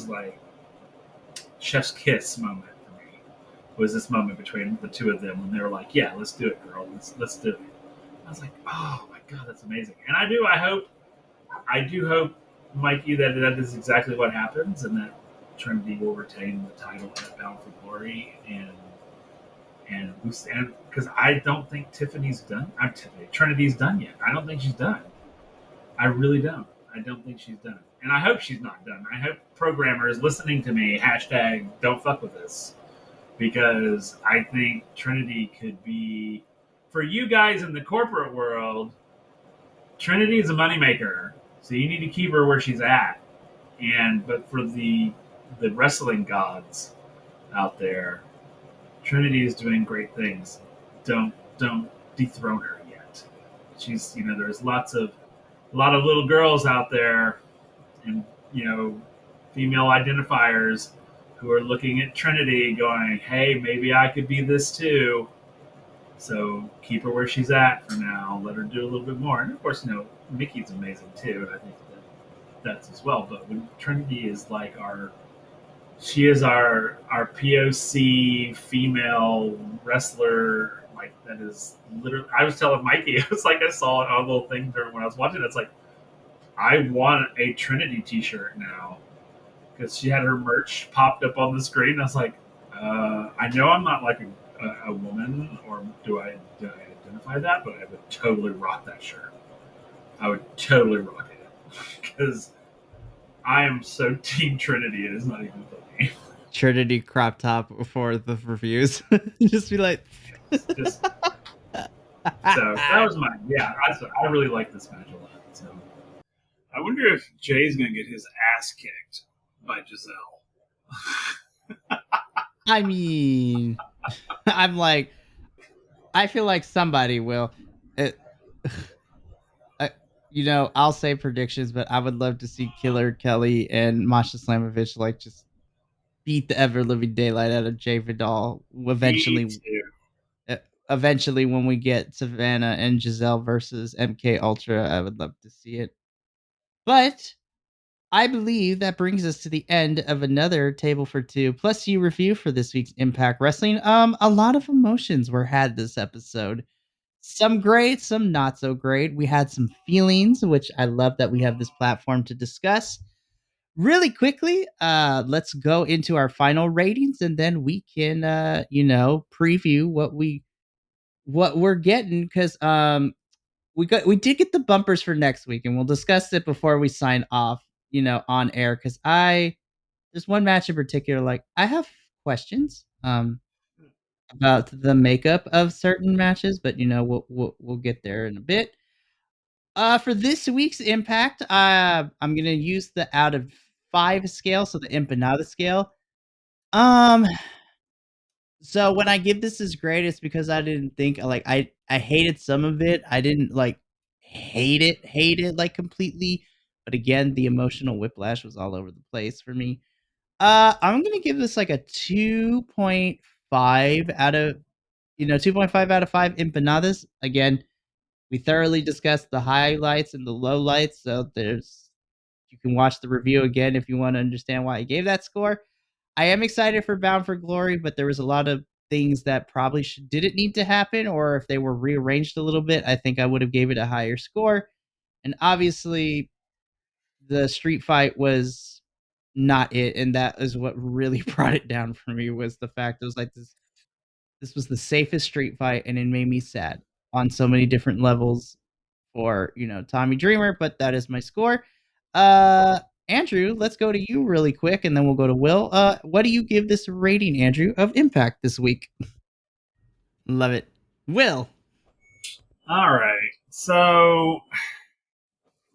like chef's kiss moment for me. Was this moment between the two of them when they were like, "Yeah, let's do it, girl. Let's do it." I was like, "Oh my god, that's amazing!" And I do hope, Mikey, that is exactly what happens, and that Trinity will retain the title at Bound for Glory, and because I don't think Tiffany's done. I'm Tiffany. Trinity's done yet. I don't think she's done. I really don't. I don't think she's done. And I hope she's not done. I hope programmers listening to me, hashtag don't fuck with this. Because I think Trinity could be, for you guys in the corporate world, Trinity is a moneymaker. So you need to keep her where she's at. But for the wrestling gods out there, Trinity is doing great things. Don't dethrone her yet. She's there's a lot of little girls out there and female identifiers who are looking at Trinity going, hey, maybe I could be this too. So keep her where she's at for now. Let her do a little bit more. And of course, Mickey's amazing too. And I think that's as well. But when Trinity is like she is our POC female wrestler. Like that is literally. I was telling Mikey, it's like I saw a little thing during when I was watching it. It's like I want a Trinity T-shirt now because she had her merch popped up on the screen. I was like, I know I'm not like a woman, or do I identify that? But I would totally rock that shirt. I would totally rock it because I am so Team Trinity. It is not even funny. Trinity crop top for the reviews. Just be like, Just, so that was mine. Yeah, I really like this match a lot. So wonder if Jay's gonna get his ass kicked by Giselle. I mean, I'm like, I feel like somebody will. It, uh, I'll say predictions, but I would love to see Killer Kelly and Masha Slamovich like just beat the ever living daylight out of Jay Vidal. Me too. Uh, eventually, when we get Savannah and Giselle versus MK Ultra, I would love to see it. But I believe that brings us to the end of another Table for Two plus you review for this week's Impact Wrestling. A lot of emotions were had this episode. Some great, some not so great. We had some feelings, which I love that we have this platform to discuss. Really quickly, let's go into our final ratings, and then we can, preview what we're getting because we did get the bumpers for next week, and we'll discuss it before we sign off, on air. Because there's one match in particular, like I have questions about the makeup of certain matches, but we'll get there in a bit. For this week's Impact, I'm gonna use the out of 5 scale, so the empanada scale. Um, so when I give this as great, it's because I didn't think like I hated some of it. I didn't like hate it like completely, but again, the emotional whiplash was all over the place for me. I'm gonna give this like a 2.5 out of 2.5 out of 5 empanadas. Again, we thoroughly discussed the highlights and the lowlights, so you can watch the review again if you want to understand why I gave that score. I am excited for Bound for Glory, but there was a lot of things that probably didn't need to happen, or if they were rearranged a little bit, I think I would have gave it a higher score. And obviously, the street fight was not it, and that is what really brought it down for me was the fact it was like this. This was the safest street fight, and it made me sad on so many different levels for Tommy Dreamer. But that is my score. Uh, Andrew, let's go to you really quick, and then we'll go to Will. What do you give this rating, Andrew, of Impact this week? Love it, Will. All right. So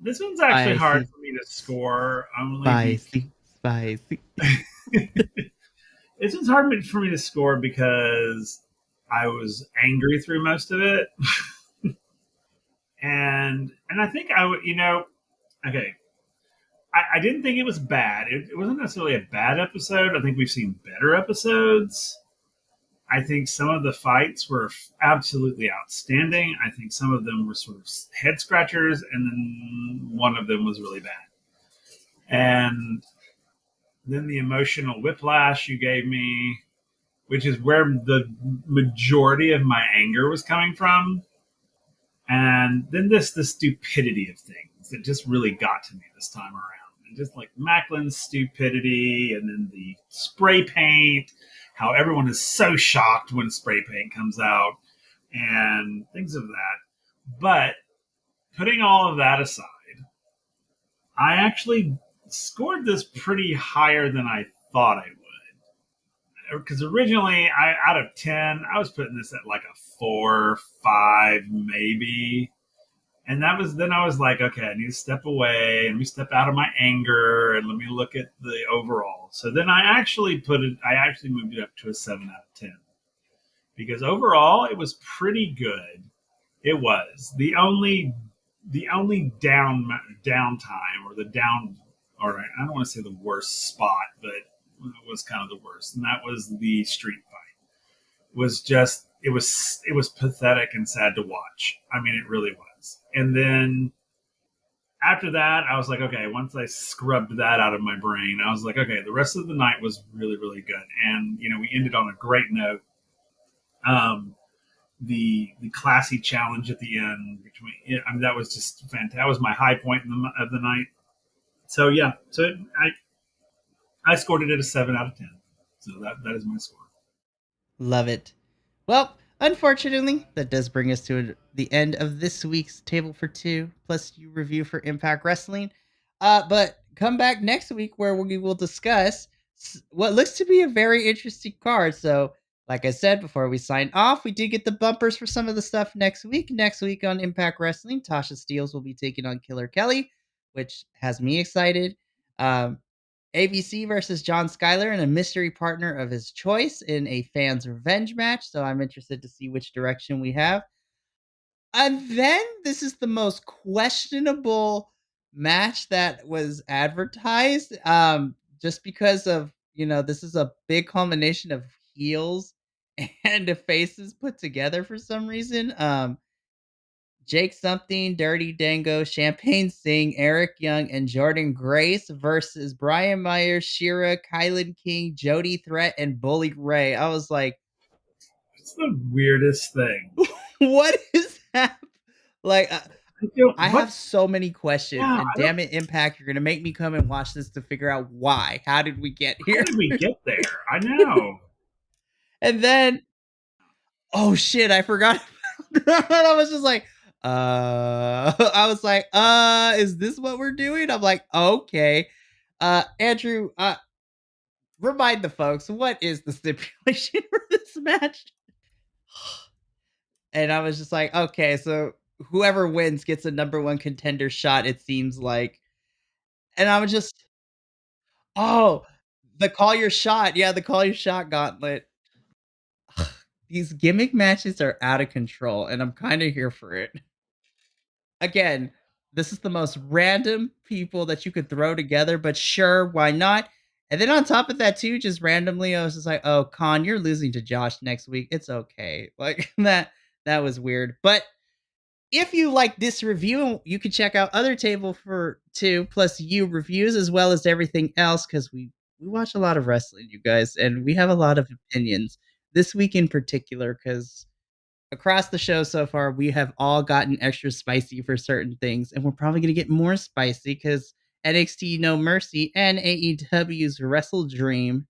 this one's actually hard Spicy, for me to score only because spicy, spicy. this one's hard for me to score because I was angry through most of it. And I think I would, okay. I didn't think it was bad. It wasn't necessarily a bad episode. I think we've seen better episodes. I think some of the fights were absolutely outstanding. I think some of them were sort of head scratchers, and then one of them was really bad. And then the emotional whiplash you gave me, which is where the majority of my anger was coming from. And then the stupidity of things that just really got to me this time around. And just like Macklin's stupidity, and then the spray paint, how everyone is so shocked when spray paint comes out, and things of that. But putting all of that aside, I actually scored this pretty higher than I thought I would. Because originally, out of 10, I was putting this at like a 4, 5, maybe. And that was then I was like, okay, I need to step away and let me step out of my anger and let me look at the overall. So then I actually moved it up to a 7 out of 10 because overall it was pretty good. It was the only downtime or the down. All right, I don't want to say the worst spot, but it was kind of the worst, and that was the street fight. It was pathetic and sad to watch. I mean, it really was. And then after that, I was like, okay, once I scrubbed that out of my brain, I was like, okay, the rest of the night was really, really good. And, we ended on a great note. The classy challenge at the end that was just fantastic. That was my high point of the night. So yeah, I scored it at a 7 out of 10. So that is my score. Love it. Well, unfortunately, that does bring us to the end of this week's Table for Two plus you review for Impact Wrestling. But come back next week where we will discuss what looks to be a very interesting card. So, like I said before we sign off, we did get the bumpers for some of the stuff next week. Next week on Impact Wrestling, Tasha Steeles will be taking on Killer Kelly, which has me excited. Um, ABC versus John Schuyler and a mystery partner of his choice in a fan's revenge match. So I'm interested to see which direction we have. And then this is the most questionable match that was advertised. Just because of, this is a big culmination of heels and the faces put together for some reason. Jake Something, Dirty Dango, Champagne Singh, Eric Young, and Jordan Grace versus Brian Myers, Shira, Kylan King, Jody Threat, and Bully Ray. I was like, It's the weirdest thing. what is that? Like, I feel I what? have so many questions, Yeah, and I don't. damn it, Impact, you're gonna make me come and watch this to figure out why. How did we get How here? did we get there? I know. And then, oh shit, I forgot. I was just like, I was like, is this what we're doing? I'm like, okay. Andrew, remind the folks, what is the stipulation for this match? And I was just like, okay, so whoever wins gets a number one contender shot, it seems like. And I was just, oh, the call your shot. Yeah, the call your shot gauntlet. These gimmick matches are out of control, and I'm kind of here for it. Again, this is the most random people that you could throw together, but sure, why not? And then on top of that, too, just randomly, I was just like, "Oh, Con, you're losing to Josh next week. It's okay." Like that was weird. But if you like this review, you can check out other Table for Two plus you reviews as well as everything else because we watch a lot of wrestling, you guys, and we have a lot of opinions this week in particular because across the show so far, we have all gotten extra spicy for certain things, and we're probably going to get more spicy because NXT No Mercy and AEW's Wrestle Dream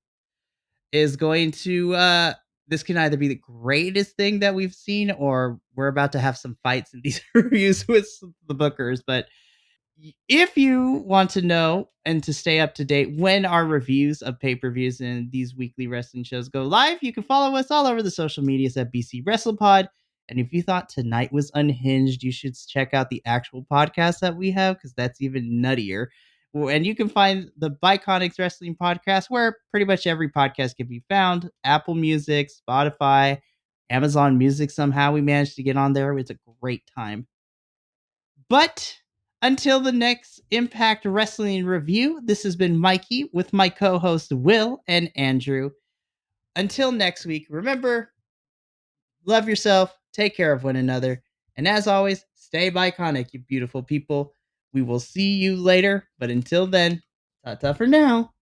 is going to. This can either be the greatest thing that we've seen, or we're about to have some fights in these reviews with the bookers. But if you want to know and to stay up to date when our reviews of pay-per-views and these weekly wrestling shows go live, you can follow us all over the social medias at BC WrestlePod. And if you thought tonight was unhinged, you should check out the actual podcast that we have because that's even nuttier. And you can find the Biconics Wrestling Podcast where pretty much every podcast can be found. Apple Music, Spotify, Amazon Music. Somehow we managed to get on there. It's a great time. But until the next Impact Wrestling review, this has been Mikey with my co hosts Will and Andrew. Until next week, remember, love yourself, take care of one another, and as always, stay biconic, you beautiful people. We will see you later, but until then, ta ta for now.